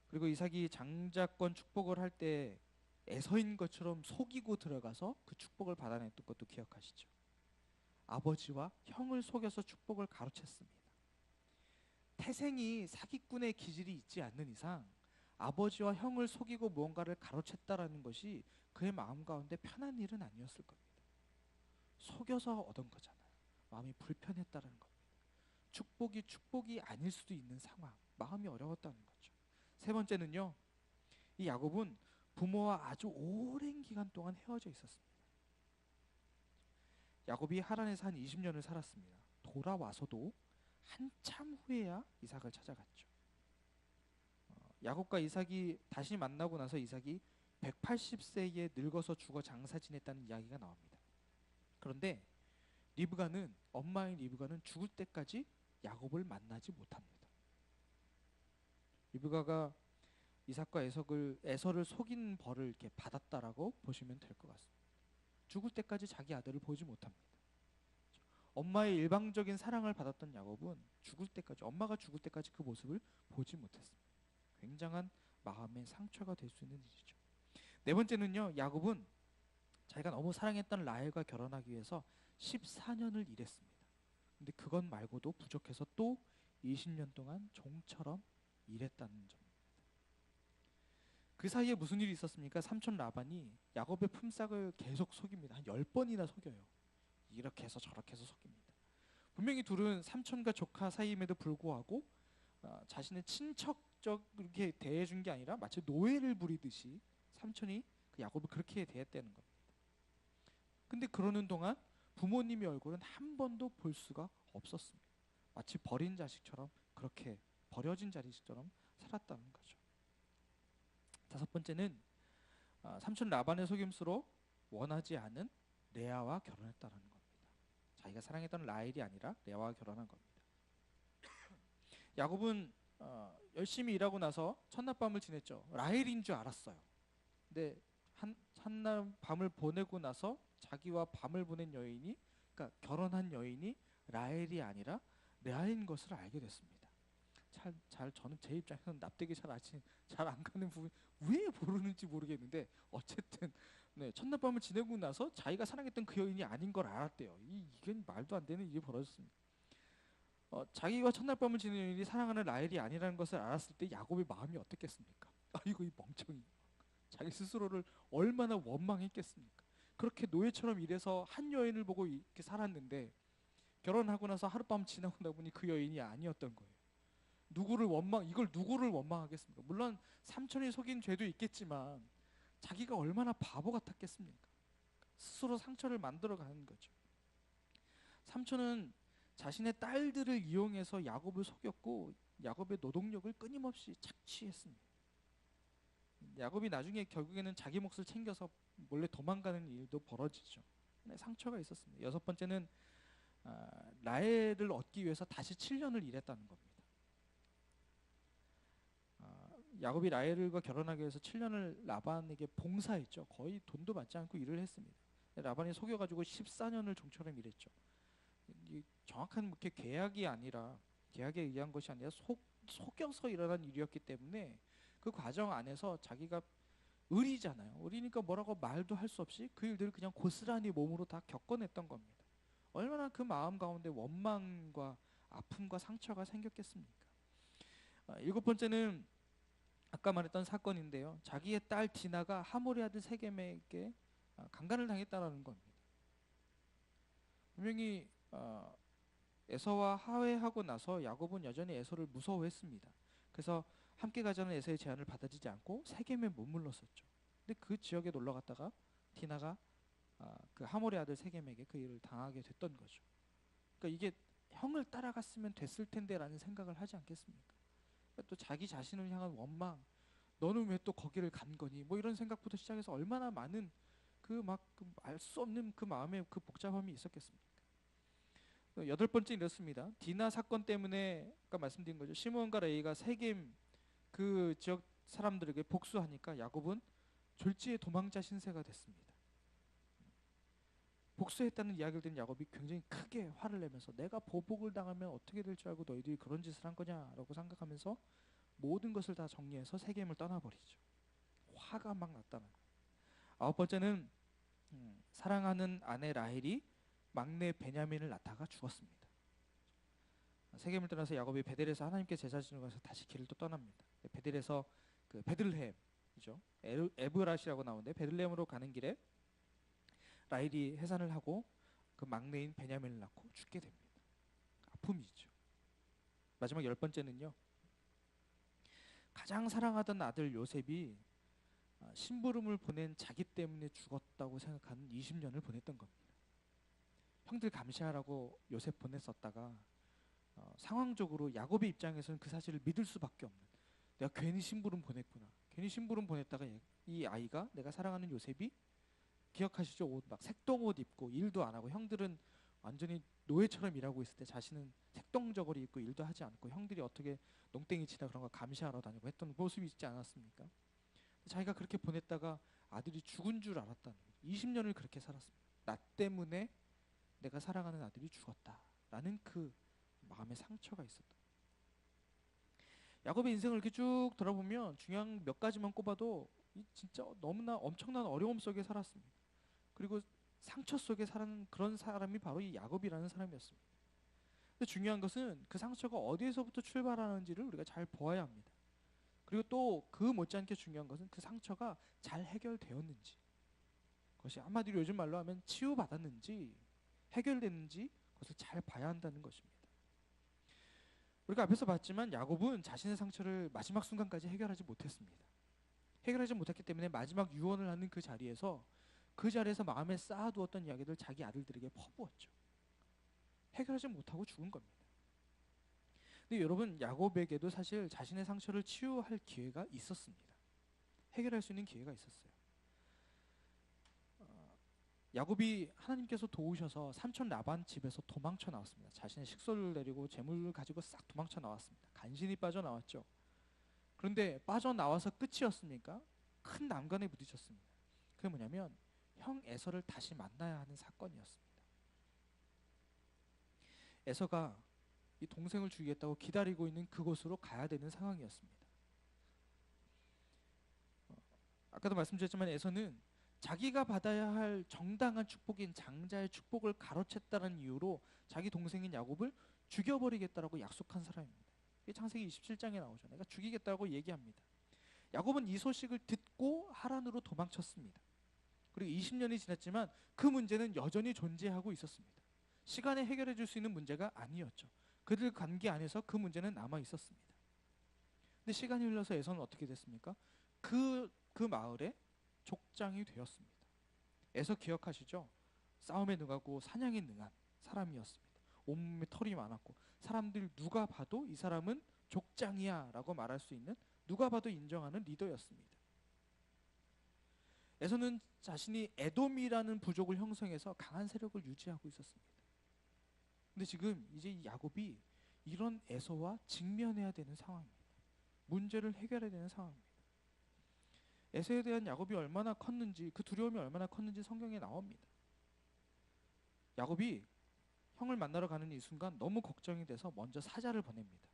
B: 그리고 이삭이 장자권 축복을 할 때 에서인 것처럼 속이고 들어가서 그 축복을 받아냈던 것도 기억하시죠? 아버지와 형을 속여서 축복을 가로챘습니다. 태생이 사기꾼의 기질이 있지 않는 이상 아버지와 형을 속이고 무언가를 가로챘다라는 것이 그의 마음 가운데 편한 일은 아니었을 겁니다. 속여서 얻은 거잖아요. 마음이 불편했다라는 겁니다. 축복이 아닐 수도 있는 상황, 마음이 어려웠다는 거죠. 세 번째는요, 이 야곱은 부모와 아주 오랜 기간 동안 헤어져 있었습니다. 야곱이 하란에서 한 20년을 살았습니다. 돌아와서도 한참 후에야 이삭을 찾아갔죠. 야곱과 이삭이 다시 만나고 나서 이삭이 180세에 늙어서 죽어 장사 지냈다는 이야기가 나옵니다. 그런데 엄마인 리브가는 죽을 때까지 야곱을 만나지 못합니다. 리브가가 이삭과 에서를 속인 벌을 이렇게 받았다라고 보시면 될 것 같습니다. 죽을 때까지 자기 아들을 보지 못합니다. 엄마의 일방적인 사랑을 받았던 야곱은 엄마가 죽을 때까지 그 모습을 보지 못했습니다. 굉장한 마음의 상처가 될 수 있는 일이죠. 네 번째는요, 야곱은 자기가 너무 사랑했던 라헬과 결혼하기 위해서 14년을 일했습니다. 근데 그것 말고도 부족해서 또 20년 동안 종처럼 일했다는 점입니다. 그 사이에 무슨 일이 있었습니까? 삼촌 라반이 야곱의 품삯을 계속 속입니다. 한 10번이나 속여요. 이렇게 해서 저렇게 해서 속입니다. 분명히 둘은 삼촌과 조카 사이임에도 불구하고 자신의 친척적이렇게 대해준 게 아니라 마치 노예를 부리듯이 삼촌이 그 야곱을 그렇게 대했다는 겁니다. 근데 그러는 동안 부모님의 얼굴은 한 번도 볼 수가 없었습니다. 마치 버린 자식처럼, 그렇게 버려진 자식처럼 살았다는 거죠. 다섯 번째는 삼촌 라반의 속임수로 원하지 않은 레아와 결혼했다는 겁니다. 자기가 사랑했던 라헬이 아니라 레아와 결혼한 겁니다. 야곱은 열심히 일하고 나서 첫날 밤을 지냈죠. 라헬인 줄 알았어요. 근데 한날 밤을 보내고 나서 자기와 밤을 보낸 여인이, 그러니까 결혼한 여인이 라헬이 아니라 레아인 것을 알게 됐습니다. 저는 제 입장에서는 납득이 잘 안 가는 부분, 왜 모르는지 모르겠는데 어쨌든 네, 첫날 밤을 지내고 나서 자기가 사랑했던 그 여인이 아닌 걸 알았대요. 이건 말도 안 되는 일이 벌어졌습니다. 자기가 첫날 밤을 지낸 여인이 사랑하는 라헬이 아니라는 것을 알았을 때 야곱의 마음이 어떻겠습니까? 아이고 이 멍청이, 자기 스스로를 얼마나 원망했겠습니까? 그렇게 노예처럼 일해서 한 여인을 보고 이렇게 살았는데 결혼하고 나서 하룻밤 지나고 나보니 그 여인이 아니었던 거예요. 이걸 누구를 원망하겠습니까? 물론 삼촌이 속인 죄도 있겠지만 자기가 얼마나 바보 같았겠습니까? 스스로 상처를 만들어가는 거죠. 삼촌은 자신의 딸들을 이용해서 야곱을 속였고 야곱의 노동력을 끊임없이 착취했습니다. 야곱이 나중에 결국에는 자기 몫을 챙겨서 몰래 도망가는 일도 벌어지죠. 상처가 있었습니다. 여섯 번째는 라헬을 얻기 위해서 다시 7년을 일했다는 겁니다. 야곱이 라헬과 결혼하기 위해서 7년을 라반에게 봉사했죠. 거의 돈도 받지 않고 일을 했습니다. 라반이 속여가지고 14년을 종처럼 일했죠. 정확한 계약이 아니라, 계약에 의한 것이 아니라 속여서 일어난 일이었기 때문에 그 과정 안에서 자기가 을이잖아요. 을이니까 뭐라고 말도 할 수 없이 그 일들을 그냥 고스란히 몸으로 다 겪어냈던 겁니다. 얼마나 그 마음 가운데 원망과 아픔과 상처가 생겼겠습니까? 일곱 번째는 아까 말했던 사건인데요. 자기의 딸 디나가 하모리 아들 세겜에게 강간을 당했다는 겁니다. 분명히 에서와 화해하고 나서 야곱은 여전히 에서를 무서워했습니다. 그래서 함께 가자는 에서의 제안을 받아주지 않고 세겜에 머물렀었죠. 근데 그 지역에 놀러 갔다가 디나가 그 하모리 아들 세겜에게 그 일을 당하게 됐던 거죠. 그러니까 이게 형을 따라갔으면 됐을 텐데라는 생각을 하지 않겠습니까? 또 자기 자신을 향한 원망, 너는 왜 또 거기를 간 거니? 뭐 이런 생각부터 시작해서 얼마나 많은 알 수 없는 그 마음의 그 복잡함이 있었겠습니까? 여덟 번째 이렇습니다. 디나 사건 때문에 아까 말씀드린 거죠. 시므온과 레위가 세겜 그 지역 사람들에게 복수하니까 야곱은 졸지에 도망자 신세가 됐습니다. 복수했다는 이야기를 들은 야곱이 굉장히 크게 화를 내면서 내가 보복을 당하면 어떻게 될 줄 알고 너희들이 그런 짓을 한 거냐라고 생각하면서 모든 것을 다 정리해서 세겜을 떠나버리죠. 화가 막 났다는 거예요. 아홉 번째는 사랑하는 아내 라헬이 막내 베냐민을 낳다가 죽었습니다. 세겜을 떠나서 야곱이 베델에서 하나님께 제사 지내고 가서 다시 길을 또 떠납니다. 베델에서 그 베들레헴이죠. 에브라시라고 나오는데 베들레헴으로 가는 길에 라헬이 해산을 하고 그 막내인 베냐민을 낳고 죽게 됩니다. 아픔이죠. 마지막 열 번째는요. 가장 사랑하던 아들 요셉이 심부름을 보낸 자기 때문에 죽었다고 생각하는 20년을 보냈던 겁니다. 형들 감시하라고 요셉 보냈었다가 상황적으로 야곱의 입장에서는 그 사실을 믿을 수밖에 없는, 내가 괜히 심부름 보냈구나. 괜히 심부름 보냈다가 이 아이가, 내가 사랑하는 요셉이, 기억하시죠? 막 색동옷 입고 일도 안 하고, 형들은 완전히 노예처럼 일하고 있을 때 자신은 색동저고리 입고 일도 하지 않고 형들이 어떻게 농땡이 치다 그런 거 감시하러 다니고 했던 모습이 있지 않았습니까? 자기가 그렇게 보냈다가 아들이 죽은 줄 알았다는 거죠. 20년을 그렇게 살았습니다. 나 때문에 내가 사랑하는 아들이 죽었다라는 그 마음의 상처가 있었다. 야곱의 인생을 이렇게 쭉 돌아보면 중요한 몇 가지만 꼽아도 진짜 너무나 엄청난 어려움 속에 살았습니다. 그리고 상처 속에 사는 그런 사람이 바로 이 야곱이라는 사람이었습니다. 근데 중요한 것은 그 상처가 어디에서부터 출발하는지를 우리가 잘 보아야 합니다. 그리고 또 그 못지않게 중요한 것은 그 상처가 잘 해결되었는지, 그것이 한마디로 요즘 말로 하면 치유받았는지 해결됐는지 그것을 잘 봐야 한다는 것입니다. 우리가 앞에서 봤지만 야곱은 자신의 상처를 마지막 순간까지 해결하지 못했습니다. 해결하지 못했기 때문에 마지막 유언을 하는 그 자리에서 그 자리에서 마음에 쌓아두었던 이야기들 자기 아들들에게 퍼부었죠. 해결하지 못하고 죽은 겁니다. 근데 여러분, 야곱에게도 사실 자신의 상처를 치유할 기회가 있었습니다. 해결할 수 있는 기회가 있었어요. 야곱이 하나님께서 도우셔서 삼촌 라반 집에서 도망쳐 나왔습니다. 자신의 식솔을 내리고 재물을 가지고 싹 도망쳐 나왔습니다. 간신히 빠져나왔죠. 그런데 빠져나와서 끝이었습니까? 큰 난관에 부딪혔습니다. 그게 뭐냐면 형 에서를 다시 만나야 하는 사건이었습니다. 에서가 이 동생을 죽이겠다고 기다리고 있는 그곳으로 가야 되는 상황이었습니다. 아까도 말씀드렸지만 에서는 자기가 받아야 할 정당한 축복인 장자의 축복을 가로챘다는 이유로 자기 동생인 야곱을 죽여버리겠다라고 약속한 사람입니다. 이게 창세기 27장에 나오죠. 내가 죽이겠다고 얘기합니다. 야곱은 이 소식을 듣고 하란으로 도망쳤습니다. 그리고 20년이 지났지만 그 문제는 여전히 존재하고 있었습니다. 시간에 해결해 줄 수 있는 문제가 아니었죠. 그들 관계 안에서 그 문제는 남아 있었습니다. 근데 시간이 흘러서 에서는 어떻게 됐습니까? 그 마을에 족장이 되었습니다. 에서 기억하시죠? 싸움에 능하고 사냥에 능한 사람이었습니다. 온몸에 털이 많았고 사람들 누가 봐도 이 사람은 족장이야 라고 말할 수 있는, 누가 봐도 인정하는 리더였습니다. 에서는 자신이 에돔이라는 부족을 형성해서 강한 세력을 유지하고 있었습니다. 근데 지금 이제 이 야곱이 이런 에서와 직면해야 되는 상황입니다. 문제를 해결해야 되는 상황입니다. 에서에 대한 야곱이 얼마나 컸는지, 그 두려움이 얼마나 컸는지 성경에 나옵니다. 야곱이 형을 만나러 가는 이 순간 너무 걱정이 돼서 먼저 사자를 보냅니다.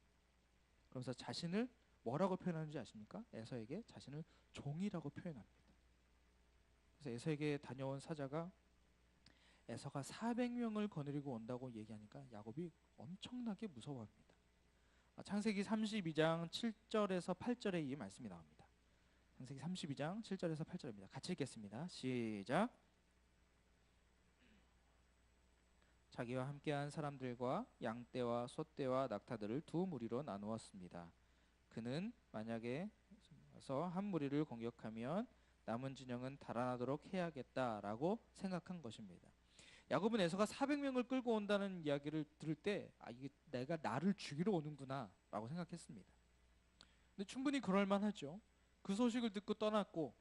B: 그러면서 자신을 뭐라고 표현하는지 아십니까? 에서에게 자신을 종이라고 표현합니다. 그래서 에서에게 다녀온 사자가 에서가 400명을 거느리고 온다고 얘기하니까 야곱이 엄청나게 무서워합니다. 창세기 32장 7절에서 8절에 이 말씀이 나옵니다. 창세기 32장 7절에서 8절입니다. 같이 읽겠습니다. 시작. 자기와 함께한 사람들과 양떼와 소떼와 낙타들을 두 무리로 나누었습니다. 그는 만약에 한 무리를 공격하면 남은 진영은 달아나도록 해야겠다라고 생각한 것입니다. 야곱은 에서가 400명을 끌고 온다는 이야기를 들을 때 이게 내가 나를 죽이러 오는구나 라고 생각했습니다. 근데 충분히 그럴 만하죠. 그 소식을 듣고 떠났고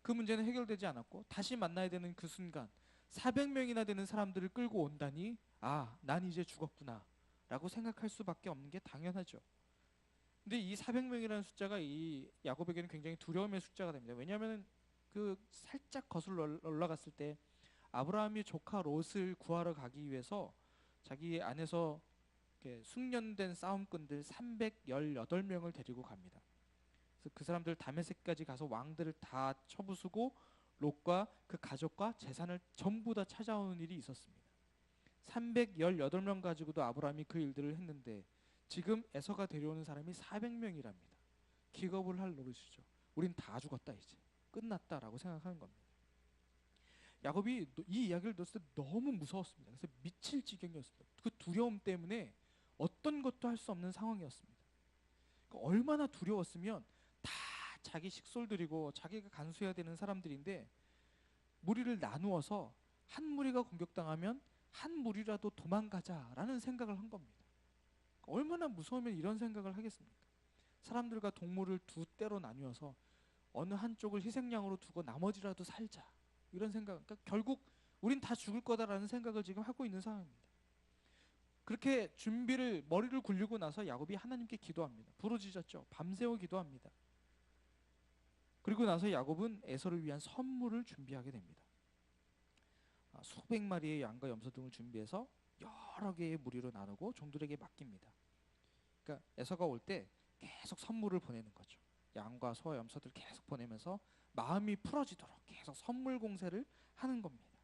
B: 그 문제는 해결되지 않았고 다시 만나야 되는 그 순간 400명이나 되는 사람들을 끌고 온다니, 난 이제 죽었구나 라고 생각할 수밖에 없는 게 당연하죠. 근데 이 400명이라는 숫자가 이 야곱에게는 굉장히 두려움의 숫자가 됩니다. 왜냐하면 그 살짝 거슬러 올라갔을 때 아브라함이 조카 롯을 구하러 가기 위해서 자기 안에서 숙련된 싸움꾼들 318명을 데리고 갑니다. 그래서 그 사람들 다메섹까지 가서 왕들을 다 쳐부수고 롯과 그 가족과 재산을 전부 다 찾아오는 일이 있었습니다. 318명 가지고도 아브라함이 그 일들을 했는데 지금 에서가 데려오는 사람이 400명이랍니다. 기겁을 할 노릇이죠. 우린 다 죽었다, 이제 끝났다라고 생각하는 겁니다. 야곱이 이 이야기를 들었을 때 너무 무서웠습니다. 그래서 미칠 지경이었습니다. 그 두려움 때문에 어떤 것도 할 수 없는 상황이었습니다. 그러니까 얼마나 두려웠으면 다 자기 식솔들이고 자기가 간수해야 되는 사람들인데 무리를 나누어서 한 무리가 공격당하면 한 무리라도 도망가자라는 생각을 한 겁니다. 얼마나 무서우면 이런 생각을 하겠습니까? 사람들과 동물을 두 떼로 나누어서 어느 한쪽을 희생양으로 두고 나머지라도 살자, 이런 생각. 그러니까 결국 우린 다 죽을 거다라는 생각을 지금 하고 있는 상황입니다. 그렇게 머리를 굴리고 나서 야곱이 하나님께 기도합니다. 부르짖었죠. 밤새워 기도합니다. 그리고 나서 야곱은 에서를 위한 선물을 준비하게 됩니다. 수백 마리의 양과 염소 등을 준비해서 여러 개의 무리로 나누고 종들에게 맡깁니다. 그러니까 에서가 올 때 계속 선물을 보내는 거죠. 양과 소와 염소들 계속 보내면서 마음이 풀어지도록 계속 선물 공세를 하는 겁니다.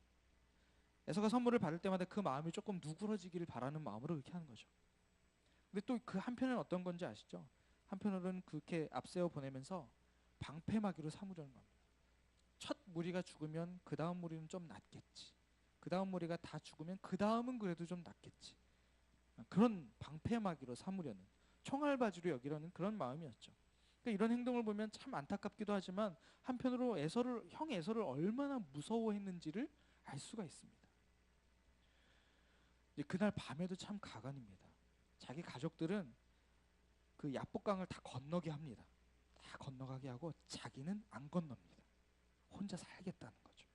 B: 에서가 선물을 받을 때마다 그 마음이 조금 누그러지기를 바라는 마음으로 그렇게 하는 거죠. 근데 또 그 한편은 어떤 건지 아시죠? 한편으로는 그렇게 앞세워 보내면서 방패막이로 삼으려는 겁니다. 첫 무리가 죽으면 그 다음 무리는 좀 낫겠지. 그 다음 무리가 다 죽으면 그 다음은 그래도 좀 낫겠지. 그런 방패막이로 삼으려는, 총알바지로 여기려는 그런 마음이었죠. 그러니까 이런 행동을 보면 참 안타깝기도 하지만 한편으로 형 에서를 얼마나 무서워했는지를 알 수가 있습니다. 이제 그날 밤에도 참 가관입니다. 자기 가족들은 그 야복강을 다 건너게 합니다. 다 건너가게 하고 자기는 안 건넙니다. 혼자 살겠다는 거죠.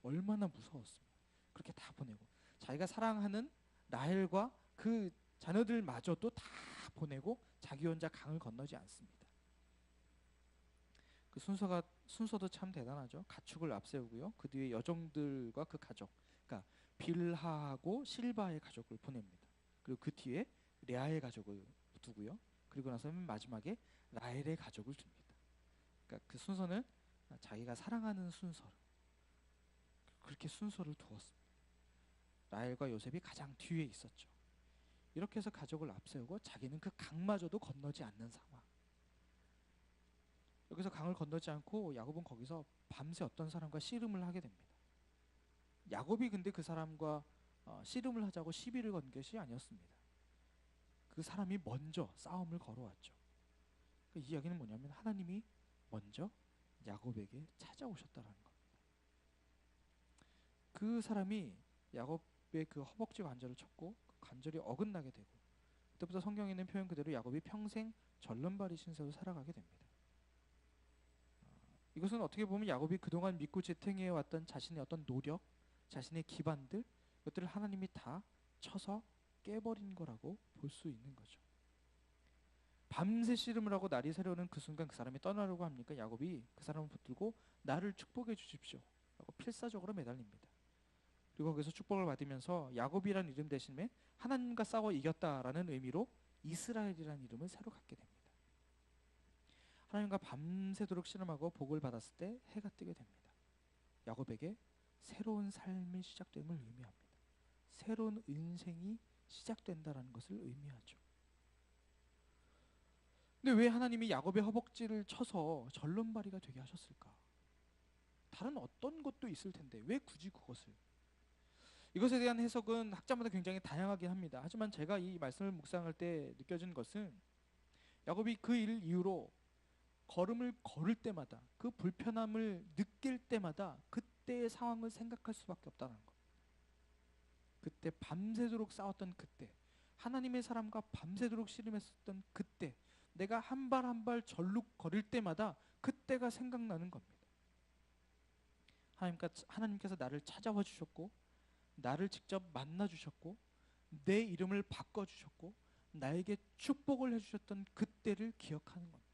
B: 얼마나 무서웠습니까? 그렇게 다 보내고 자기가 사랑하는 라헬과 그 자녀들마저도 다 보내고 자기 혼자 강을 건너지 않습니다. 그 순서도 참 대단하죠. 가축을 앞세우고요. 그 뒤에 여종들과 그 가족, 그러니까 빌하하고 실바의 가족을 보냅니다. 그리고 그 뒤에 레아의 가족을 두고요. 그리고 나서 맨 마지막에 라헬의 가족을 둡니다. 그러니까 그 순서는 자기가 사랑하는 순서로 그렇게 순서를 두었습니다. 라헬과 요셉이 가장 뒤에 있었죠. 이렇게 해서 가족을 앞세우고 자기는 그 강마저도 건너지 않는 상황. 여기서 강을 건너지 않고 야곱은 거기서 밤새 어떤 사람과 씨름을 하게 됩니다. 야곱이 근데 그 사람과 씨름을 하자고 시비를 건 것이 아니었습니다. 그 사람이 먼저 싸움을 걸어왔죠. 그 이야기는 뭐냐면 하나님이 먼저 야곱에게 찾아오셨다라는 겁니다. 그 사람이 야곱의 그 허벅지 관절을 쳤고 그 관절이 어긋나게 되고 그때부터 성경에 있는 표현 그대로 야곱이 평생 절름발이 신세로 살아가게 됩니다. 이것은 어떻게 보면 야곱이 그동안 믿고 지탱해 왔던 자신의 어떤 노력, 자신의 기반들 이것들을 하나님이 다 쳐서 깨버린 거라고 볼 수 있는 거죠. 밤새 씨름을 하고 날이 새려오는 그 순간 그 사람이 떠나려고 합니까? 야곱이 그 사람을 붙들고 나를 축복해 주십시오 라고 필사적으로 매달립니다. 그리고 거기서 축복을 받으면서 야곱이라는 이름 대신에 하나님과 싸워 이겼다라는 의미로 이스라엘이라는 이름을 새로 갖게 됩니다. 하나님과 밤새도록 씨름하고 복을 받았을 때 해가 뜨게 됩니다. 야곱에게 새로운 삶이 시작됨을 의미합니다. 새로운 인생이 시작된다라는 것을 의미하죠. 근데 왜 하나님이 야곱의 허벅지를 쳐서 절름발이가 되게 하셨을까? 다른 어떤 것도 있을 텐데 왜 굳이 그것을? 이것에 대한 해석은 학자마다 굉장히 다양하긴 합니다. 하지만 제가 이 말씀을 묵상할 때 느껴진 것은 야곱이 그 일 이후로 걸음을 걸을 때마다 그 불편함을 느낄 때마다 그때의 상황을 생각할 수밖에 없다는 것. 그때 밤새도록 싸웠던 그때, 하나님의 사람과 밤새도록 씨름했었던 그때, 내가 한 발 한 발 절룩거릴 때마다 그때가 생각나는 겁니다. 하나님께서 나를 찾아와 주셨고 나를 직접 만나 주셨고 내 이름을 바꿔 주셨고 나에게 축복을 해주셨던 그때를 기억하는 겁니다.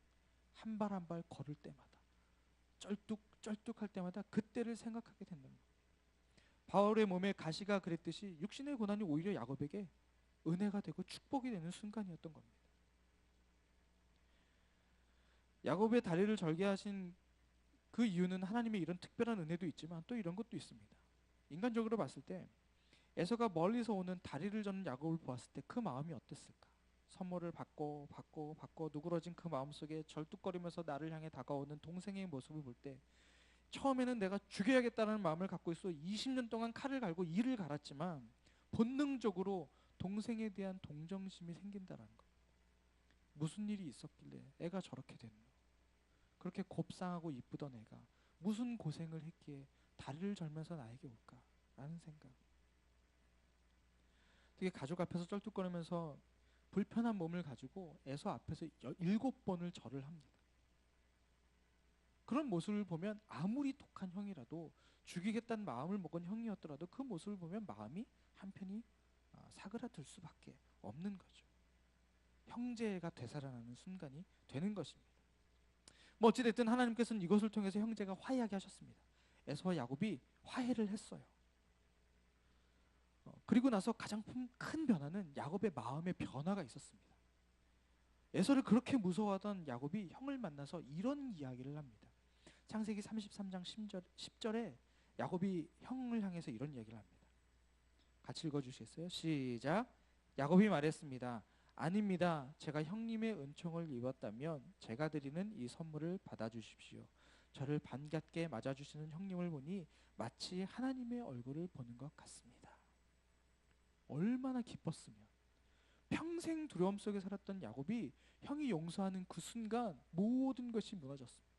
B: 한 발 한 발 걸을 때마다 쩔뚝쩔뚝할 때마다 그때를 생각하게 된다는 겁니다. 바울의 몸에 가시가 그랬듯이 육신의 고난이 오히려 야곱에게 은혜가 되고 축복이 되는 순간이었던 겁니다. 야곱의 다리를 절게 하신 그 이유는 하나님의 이런 특별한 은혜도 있지만 또 이런 것도 있습니다. 인간적으로 봤을 때 에서가 멀리서 오는 다리를 저는 야곱을 보았을 때 그 마음이 어땠을까? 선물을 받고 누그러진 그 마음속에 절뚝거리면서 나를 향해 다가오는 동생의 모습을 볼 때 처음에는 내가 죽여야겠다는 마음을 갖고 있어 20년 동안 칼을 갈고 이를 갈았지만 본능적으로 동생에 대한 동정심이 생긴다는 것. 무슨 일이 있었길래 애가 저렇게 됐노? 그렇게 곱상하고 이쁘던 애가 무슨 고생을 했기에 다리를 절면서 나에게 올까? 라는 생각. 되게 가족 앞에서 쩔뚝거리면서 불편한 몸을 가지고 에서 앞에서 7번을 절을 합니다. 그런 모습을 보면 아무리 독한 형이라도 죽이겠다는 마음을 먹은 형이었더라도 그 모습을 보면 마음이 한편이 사그라들 수밖에 없는 거죠. 형제가 되살아나는 순간이 되는 것입니다. 뭐 어찌됐든 하나님께서는 이것을 통해서 형제가 화해하게 하셨습니다. 에서와 야곱이 화해를 했어요. 그리고 나서 가장 큰 변화는 야곱의 마음의 변화가 있었습니다. 에서를 그렇게 무서워하던 야곱이 형을 만나서 이런 이야기를 합니다. 창세기 33장 10절에 야곱이 형을 향해서 이런 이야기를 합니다. 같이 읽어주시겠어요? 시작. 야곱이 말했습니다. 아닙니다. 제가 형님의 은총을 입었다면 제가 드리는 이 선물을 받아주십시오. 저를 반갑게 맞아주시는 형님을 보니 마치 하나님의 얼굴을 보는 것 같습니다. 얼마나 기뻤으면 평생 두려움 속에 살았던 야곱이 형이 용서하는 그 순간 모든 것이 무너졌습니다.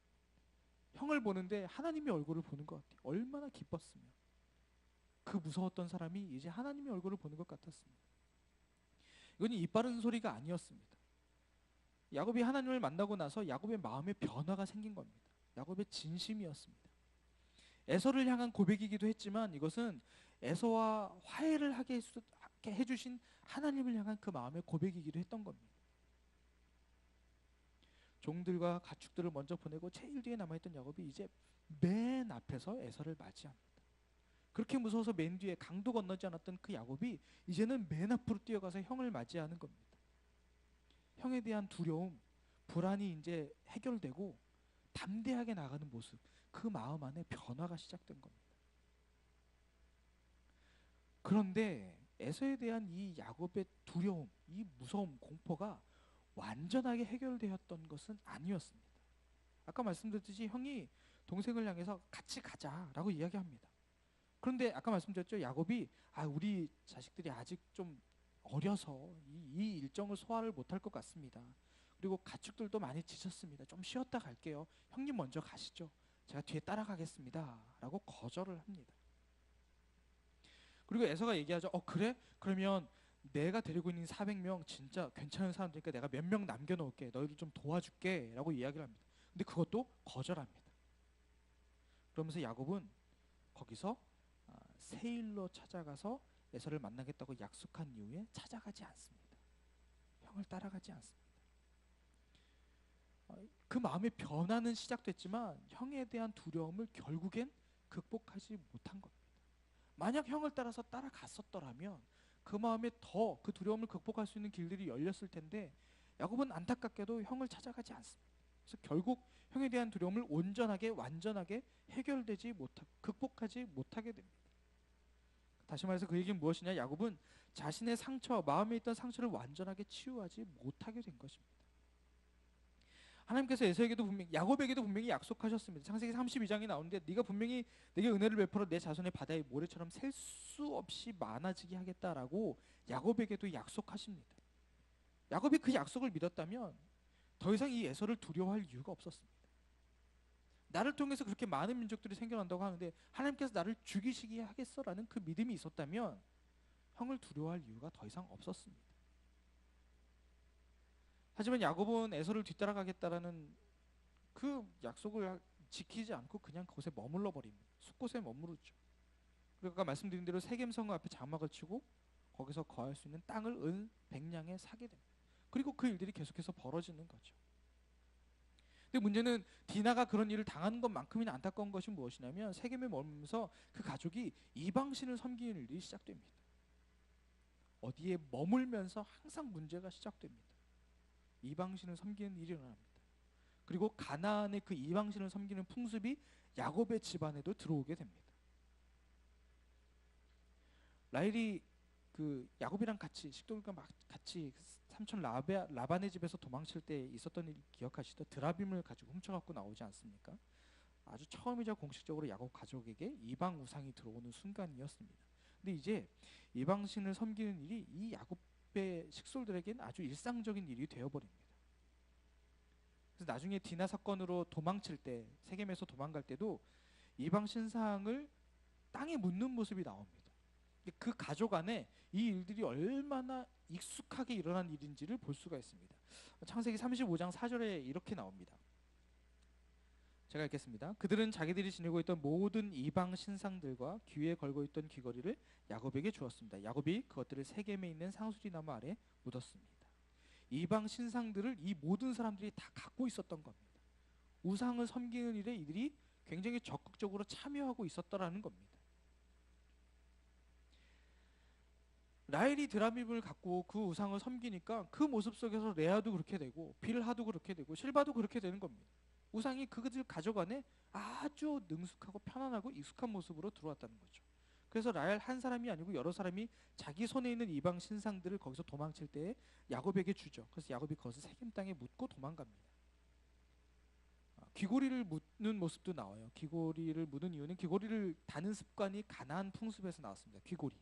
B: 형을 보는데 하나님의 얼굴을 보는 것 같아요. 얼마나 기뻤으면. 그 무서웠던 사람이 이제 하나님의 얼굴을 보는 것 같았습니다. 이건 입 바른 소리가 아니었습니다. 야곱이 하나님을 만나고 나서 야곱의 마음에 변화가 생긴 겁니다. 야곱의 진심이었습니다. 에서를 향한 고백이기도 했지만 이것은 에서와 화해를 하게 해주신 하나님을 향한 그 마음의 고백이기도 했던 겁니다. 종들과 가축들을 먼저 보내고 제일 뒤에 남아있던 야곱이 이제 맨 앞에서 에서를 맞이합니다. 그렇게 무서워서 맨 뒤에 강도 건너지 않았던 그 야곱이 이제는 맨 앞으로 뛰어가서 형을 맞이하는 겁니다. 형에 대한 두려움, 불안이 이제 해결되고 담대하게 나가는 모습, 그 마음 안에 변화가 시작된 겁니다. 그런데 에서에 대한 이 야곱의 두려움, 이 무서움, 공포가 완전하게 해결되었던 것은 아니었습니다. 아까 말씀드렸듯이 형이 동생을 향해서 같이 가자라고 이야기합니다. 그런데 아까 말씀드렸죠. 야곱이 우리 자식들이 아직 좀 어려서 이 일정을 소화를 못할 것 같습니다. 그리고 가축들도 많이 지쳤습니다. 좀 쉬었다 갈게요. 형님 먼저 가시죠. 제가 뒤에 따라가겠습니다. 라고 거절을 합니다. 그리고 에서가 얘기하죠. 그래? 그러면 내가 데리고 있는 400명 진짜 괜찮은 사람들이니까 내가 몇 명 남겨놓을게. 너희들 좀 도와줄게. 라고 이야기를 합니다. 근데 그것도 거절합니다. 그러면서 야곱은 거기서 세일로 찾아가서 에서를 만나겠다고 약속한 이후에 찾아가지 않습니다. 형을 따라가지 않습니다. 그 마음의 변화는 시작됐지만 형에 대한 두려움을 결국엔 극복하지 못한 겁니다. 만약 형을 따라서 따라갔었더라면 그 마음에 더 그 두려움을 극복할 수 있는 길들이 열렸을 텐데 야곱은 안타깝게도 형을 찾아가지 않습니다. 그래서 결국 형에 대한 두려움을 온전하게 완전하게 극복하지 못하게 됩니다. 다시 말해서 그 얘기는 무엇이냐? 야곱은 자신의 상처, 마음에 있던 상처를 완전하게 치유하지 못하게 된 것입니다. 하나님께서 야곱에게도 분명히 약속하셨습니다. 창세기 32장이 나오는데 네가 분명히 내게 은혜를 베풀어 내 자손의 바다의 모래처럼 셀 수 없이 많아지게 하겠다라고 야곱에게도 약속하십니다. 야곱이 그 약속을 믿었다면 더 이상 이 에서를 두려워할 이유가 없었습니다. 나를 통해서 그렇게 많은 민족들이 생겨난다고 하는데 하나님께서 나를 죽이시게 하겠어라는 그 믿음이 있었다면 형을 두려워할 이유가 더 이상 없었습니다. 하지만 야곱은 에서를 뒤따라가겠다라는 그 약속을 지키지 않고 그냥 그곳에 머물러 버립니다. 숲곳에 머무르죠. 그리고 아까 말씀드린 대로 세겜성 앞에 장막을 치고 거기서 거할 수 있는 땅을 은 100냥에 사게 됩니다. 그리고 그 일들이 계속해서 벌어지는 거죠. 근데 문제는 디나가 그런 일을 당하는 것만큼이나 안타까운 것이 무엇이냐면 세겜에 머물면서 그 가족이 이방신을 섬기는 일이 시작됩니다. 어디에 머물면서 항상 문제가 시작됩니다. 이방신을 섬기는 일이 일어납니다. 그리고 가나안의 그 이방신을 섬기는 풍습이 야곱의 집안에도 들어오게 됩니다. 라헬이 그 야곱이랑 같이 식독과 같이 삼촌 라반의 집에서 도망칠 때 있었던 일 기억하시죠? 드라빔을 가지고 훔쳐갖고 나오지 않습니까? 아주 처음이자 공식적으로 야곱 가족에게 이방 우상이 들어오는 순간이었습니다. 근데 이제 이방신을 섬기는 일이 이 야곱의 식솔들에게는 아주 일상적인 일이 되어버립니다. 그래서 나중에 디나 사건으로 도망칠 때 세겜에서 도망갈 때도 이방 신상을 땅에 묻는 모습이 나옵니다. 그 가족 안에 이 일들이 얼마나 익숙하게 일어난 일인지를 볼 수가 있습니다. 창세기 35장 4절에 이렇게 나옵니다. 제가 읽겠습니다. 그들은 자기들이 지니고 있던 모든 이방 신상들과 귀에 걸고 있던 귀걸이를 야곱에게 주었습니다. 야곱이 그것들을 세겜에 있는 상수리 나무 아래 묻었습니다. 이방 신상들을 이 모든 사람들이 다 갖고 있었던 겁니다. 우상을 섬기는 일에 이들이 굉장히 적극적으로 참여하고 있었다라는 겁니다. 라헬이 드라밈을 갖고 그 우상을 섬기니까 그 모습 속에서 레아도 그렇게 되고 빌하도 그렇게 되고 실바도 그렇게 되는 겁니다. 우상이 그들 가족 안에 아주 능숙하고 편안하고 익숙한 모습으로 들어왔다는 거죠. 그래서 라헬 한 사람이 아니고 여러 사람이 자기 손에 있는 이방 신상들을 거기서 도망칠 때 야곱에게 주죠. 그래서 야곱이 거기서 세겜 땅에 묻고 도망갑니다. 귀고리를 묻는 모습도 나와요. 귀고리를 묻는 이유는 귀고리를 다는 습관이 가나안 풍습에서 나왔습니다. 귀고리.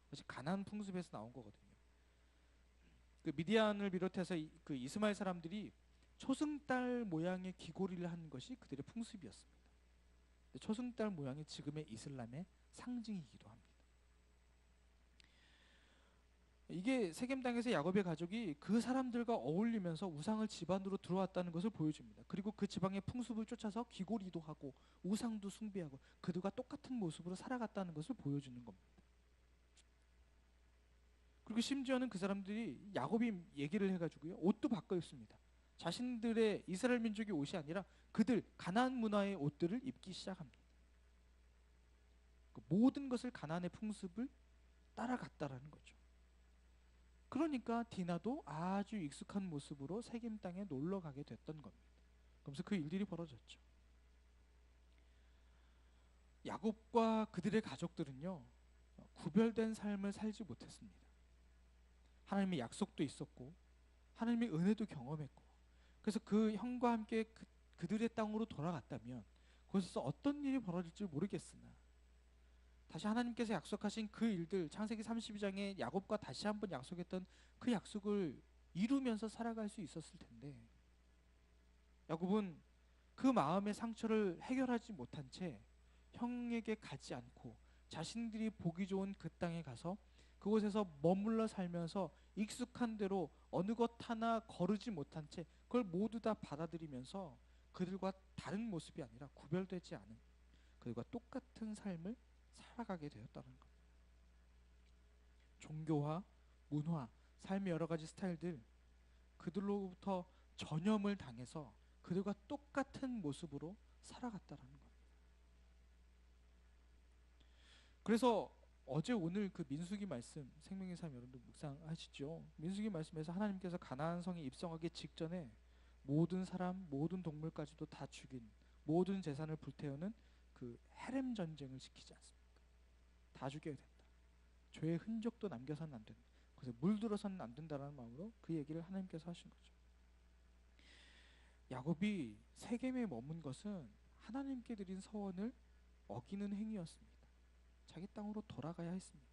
B: 그것이 가나안 풍습에서 나온 거거든요. 그 미디안을 비롯해서 그 이스마엘 사람들이 초승달 모양의 귀고리를 하는 것이 그들의 풍습이었습니다. 근데 초승달 모양이 지금의 이슬람의 상징이기도 합니다. 이게 세겜 땅에서 야곱의 가족이 그 사람들과 어울리면서 우상을 집안으로 들어왔다는 것을 보여줍니다. 그리고 그 지방의 풍습을 쫓아서 귀고리도 하고 우상도 숭배하고 그들과 똑같은 모습으로 살아갔다는 것을 보여주는 겁니다. 그리고 심지어는 그 사람들이 야곱이 얘기를 해가지고요, 옷도 바꿔 입습니다. 자신들의 이스라엘 민족의 옷이 아니라 그들 가나안 문화의 옷들을 입기 시작합니다. 그 모든 것을 가나안의 풍습을 따라갔다라는 거죠. 그러니까 디나도 아주 익숙한 모습으로 세겜 땅에 놀러 가게 됐던 겁니다. 그러면서 그 일들이 벌어졌죠. 야곱과 그들의 가족들은요, 구별된 삶을 살지 못했습니다. 하나님의 약속도 있었고 하나님의 은혜도 경험했고, 그래서 그 형과 함께 그들의 땅으로 돌아갔다면 거기서 어떤 일이 벌어질지 모르겠으나 다시 하나님께서 약속하신 그 일들, 창세기 32장에 야곱과 다시 한번 약속했던 그 약속을 이루면서 살아갈 수 있었을 텐데, 야곱은 그 마음의 상처를 해결하지 못한 채 형에게 가지 않고 자신들이 보기 좋은 그 땅에 가서 그곳에서 머물러 살면서 익숙한 대로 어느 것 하나 거르지 못한 채 그걸 모두 다 받아들이면서 그들과 다른 모습이 아니라 구별되지 않은 그들과 똑같은 삶을 살아가게 되었다는 것. 종교화, 문화, 삶의 여러 가지 스타일들, 그들로부터 전염을 당해서 그들과 똑같은 모습으로 살아갔다는 겁니다. 그래서 어제 오늘 그 민수기 말씀, 생명의 삶 여러분들 묵상하시죠. 민수기 말씀에서 하나님께서 가나안 성에 입성하기 직전에 모든 사람, 모든 동물까지도 다 죽인, 모든 재산을 불태우는 그 헤렘 전쟁을 시키지 않습니까? 다 죽여야 된다. 죄의 흔적도 남겨서는 안 된다. 그래서 물들어서는 안 된다라는 마음으로 그 얘기를 하나님께서 하신 거죠. 야곱이 세겜에 머문 것은 하나님께 드린 서원을 어기는 행위였습니다. 자기 땅으로 돌아가야 했습니다.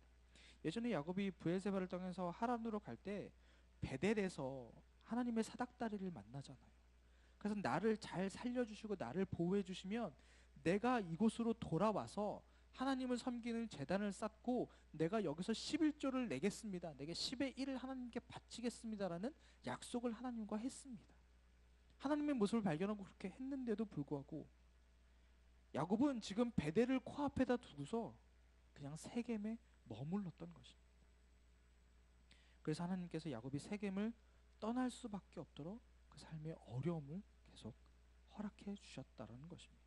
B: 예전에 야곱이 브엘세바를 떠나서 하란으로 갈 때 베델에서 하나님의 사닥다리를 만나잖아요. 그래서 나를 잘 살려주시고 나를 보호해 주시면 내가 이곳으로 돌아와서 하나님을 섬기는 제단을 쌓고 내가 여기서 11조를 내겠습니다. 내게 10의 1을 하나님께 바치겠습니다라는 약속을 하나님과 했습니다. 하나님의 모습을 발견하고 그렇게 했는데도 불구하고 야곱은 지금 베델을 코앞에다 두고서 그냥 세겜에 머물렀던 것입니다. 그래서 하나님께서 야곱이 세겜을 떠날 수밖에 없도록 그 삶의 어려움을 계속 허락해 주셨다는 것입니다.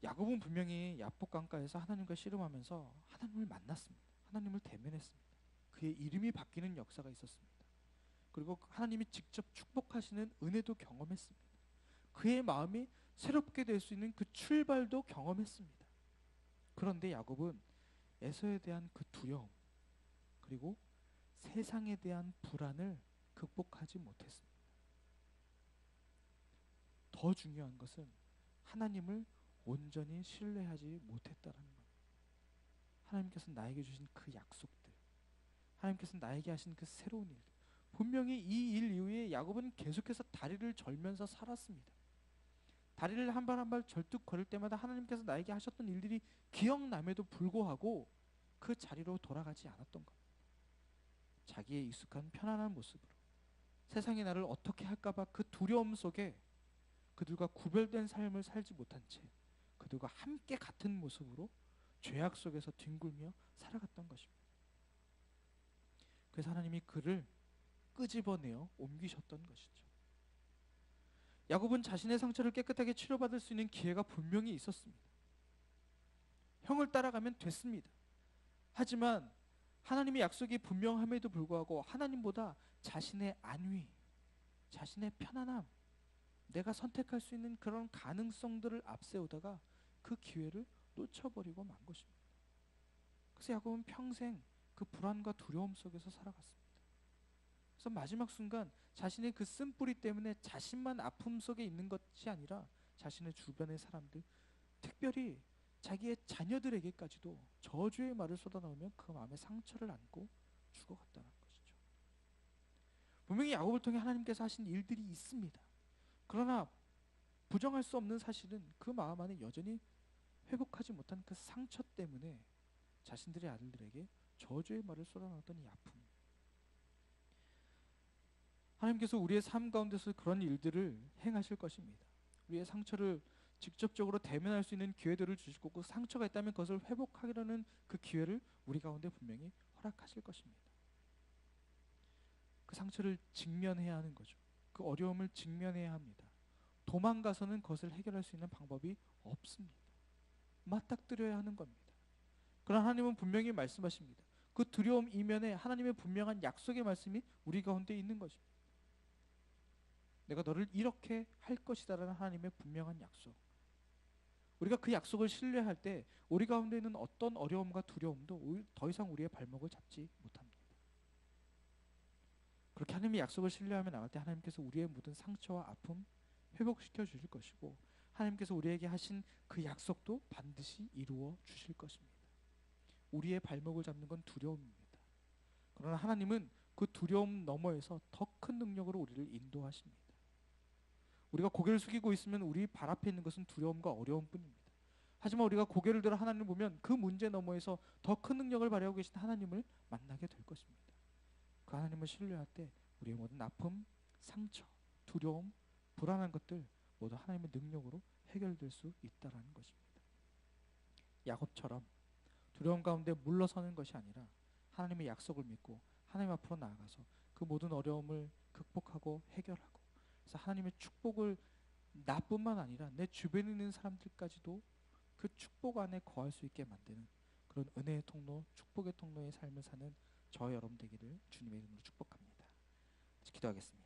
B: 야곱은 분명히 야복 강가에서 하나님과 씨름하면서 하나님을 만났습니다. 하나님을 대면했습니다. 그의 이름이 바뀌는 역사가 있었습니다. 그리고 하나님이 직접 축복하시는 은혜도 경험했습니다. 그의 마음이 새롭게 될 수 있는 그 출발도 경험했습니다. 그런데 야곱은 에서에 대한 그 두려움 그리고 세상에 대한 불안을 극복하지 못했습니다. 더 중요한 것은 하나님을 온전히 신뢰하지 못했다는 것. 하나님께서 나에게 주신 그 약속들, 하나님께서 나에게 하신 그 새로운 일, 분명히 이 일 이후에 야곱은 계속해서 다리를 절면서 살았습니다. 다리를 한 발 한 발 절뚝 걸을 때마다 하나님께서 나에게 하셨던 일들이 기억남에도 불구하고 그 자리로 돌아가지 않았던 것. 자기의 익숙한 편안한 모습으로 세상이 나를 어떻게 할까봐 그 두려움 속에 그들과 구별된 삶을 살지 못한 채 그들과 함께 같은 모습으로 죄악 속에서 뒹굴며 살아갔던 것입니다. 그래서 하나님이 그를 끄집어내어 옮기셨던 것이죠. 야곱은 자신의 상처를 깨끗하게 치료받을 수 있는 기회가 분명히 있었습니다. 형을 따라가면 됐습니다. 하지만 하나님의 약속이 분명함에도 불구하고 하나님보다 자신의 안위, 자신의 편안함, 내가 선택할 수 있는 그런 가능성들을 앞세우다가 그 기회를 놓쳐버리고 만 것입니다. 그래서 야곱은 평생 그 불안과 두려움 속에서 살아갔습니다. 그래서 마지막 순간 자신의 그 쓴뿌리 때문에 자신만 아픔 속에 있는 것이 아니라 자신의 주변의 사람들, 특별히 자기의 자녀들에게까지도 저주의 말을 쏟아나오며 그 마음에 상처를 안고 죽어갔다는 것이죠. 분명히 야곱을 통해 하나님께서 하신 일들이 있습니다. 그러나 부정할 수 없는 사실은 그 마음 안에 여전히 회복하지 못한 그 상처 때문에 자신들의 아들들에게 저주의 말을 쏟아놨던 이 아픔. 하나님께서 우리의 삶 가운데서 그런 일들을 행하실 것입니다. 우리의 상처를 직접적으로 대면할 수 있는 기회들을 주실 거고, 상처가 있다면 그것을 회복하려는 그 기회를 우리 가운데 분명히 허락하실 것입니다. 그 상처를 직면해야 하는 거죠. 그 어려움을 직면해야 합니다. 도망가서는 그것을 해결할 수 있는 방법이 없습니다. 맞닥뜨려야 하는 겁니다. 그러나 하나님은 분명히 말씀하십니다. 그 두려움 이면에 하나님의 분명한 약속의 말씀이 우리 가운데 있는 것입니다. 내가 너를 이렇게 할 것이다라는 하나님의 분명한 약속. 우리가 그 약속을 신뢰할 때 우리 가운데 있는 어떤 어려움과 두려움도 더 이상 우리의 발목을 잡지 못합니다. 그렇게 하나님의 약속을 신뢰하며 나갈 때 하나님께서 우리의 모든 상처와 아픔 회복시켜 주실 것이고, 하나님께서 우리에게 하신 그 약속도 반드시 이루어 주실 것입니다. 우리의 발목을 잡는 건 두려움입니다. 그러나 하나님은 그 두려움 너머에서 더 큰 능력으로 우리를 인도하십니다. 우리가 고개를 숙이고 있으면 우리 발 앞에 있는 것은 두려움과 어려움뿐입니다. 하지만 우리가 고개를 들어 하나님을 보면 그 문제 너머에서 더 큰 능력을 발휘하고 계신 하나님을 만나게 될 것입니다. 그 하나님을 신뢰할 때 우리의 모든 아픔, 상처, 두려움, 불안한 것들 모두 하나님의 능력으로 해결될 수 있다라는 것입니다. 야곱처럼 두려움 가운데 물러서는 것이 아니라 하나님의 약속을 믿고 하나님 앞으로 나아가서 그 모든 어려움을 극복하고 해결하고, 그래서 하나님의 축복을 나뿐만 아니라 내 주변에 있는 사람들까지도 그 축복 안에 거할 수 있게 만드는 그런 은혜의 통로, 축복의 통로의 삶을 사는 저와 여러분 되기를 주님의 이름으로 축복합니다. 기도하겠습니다.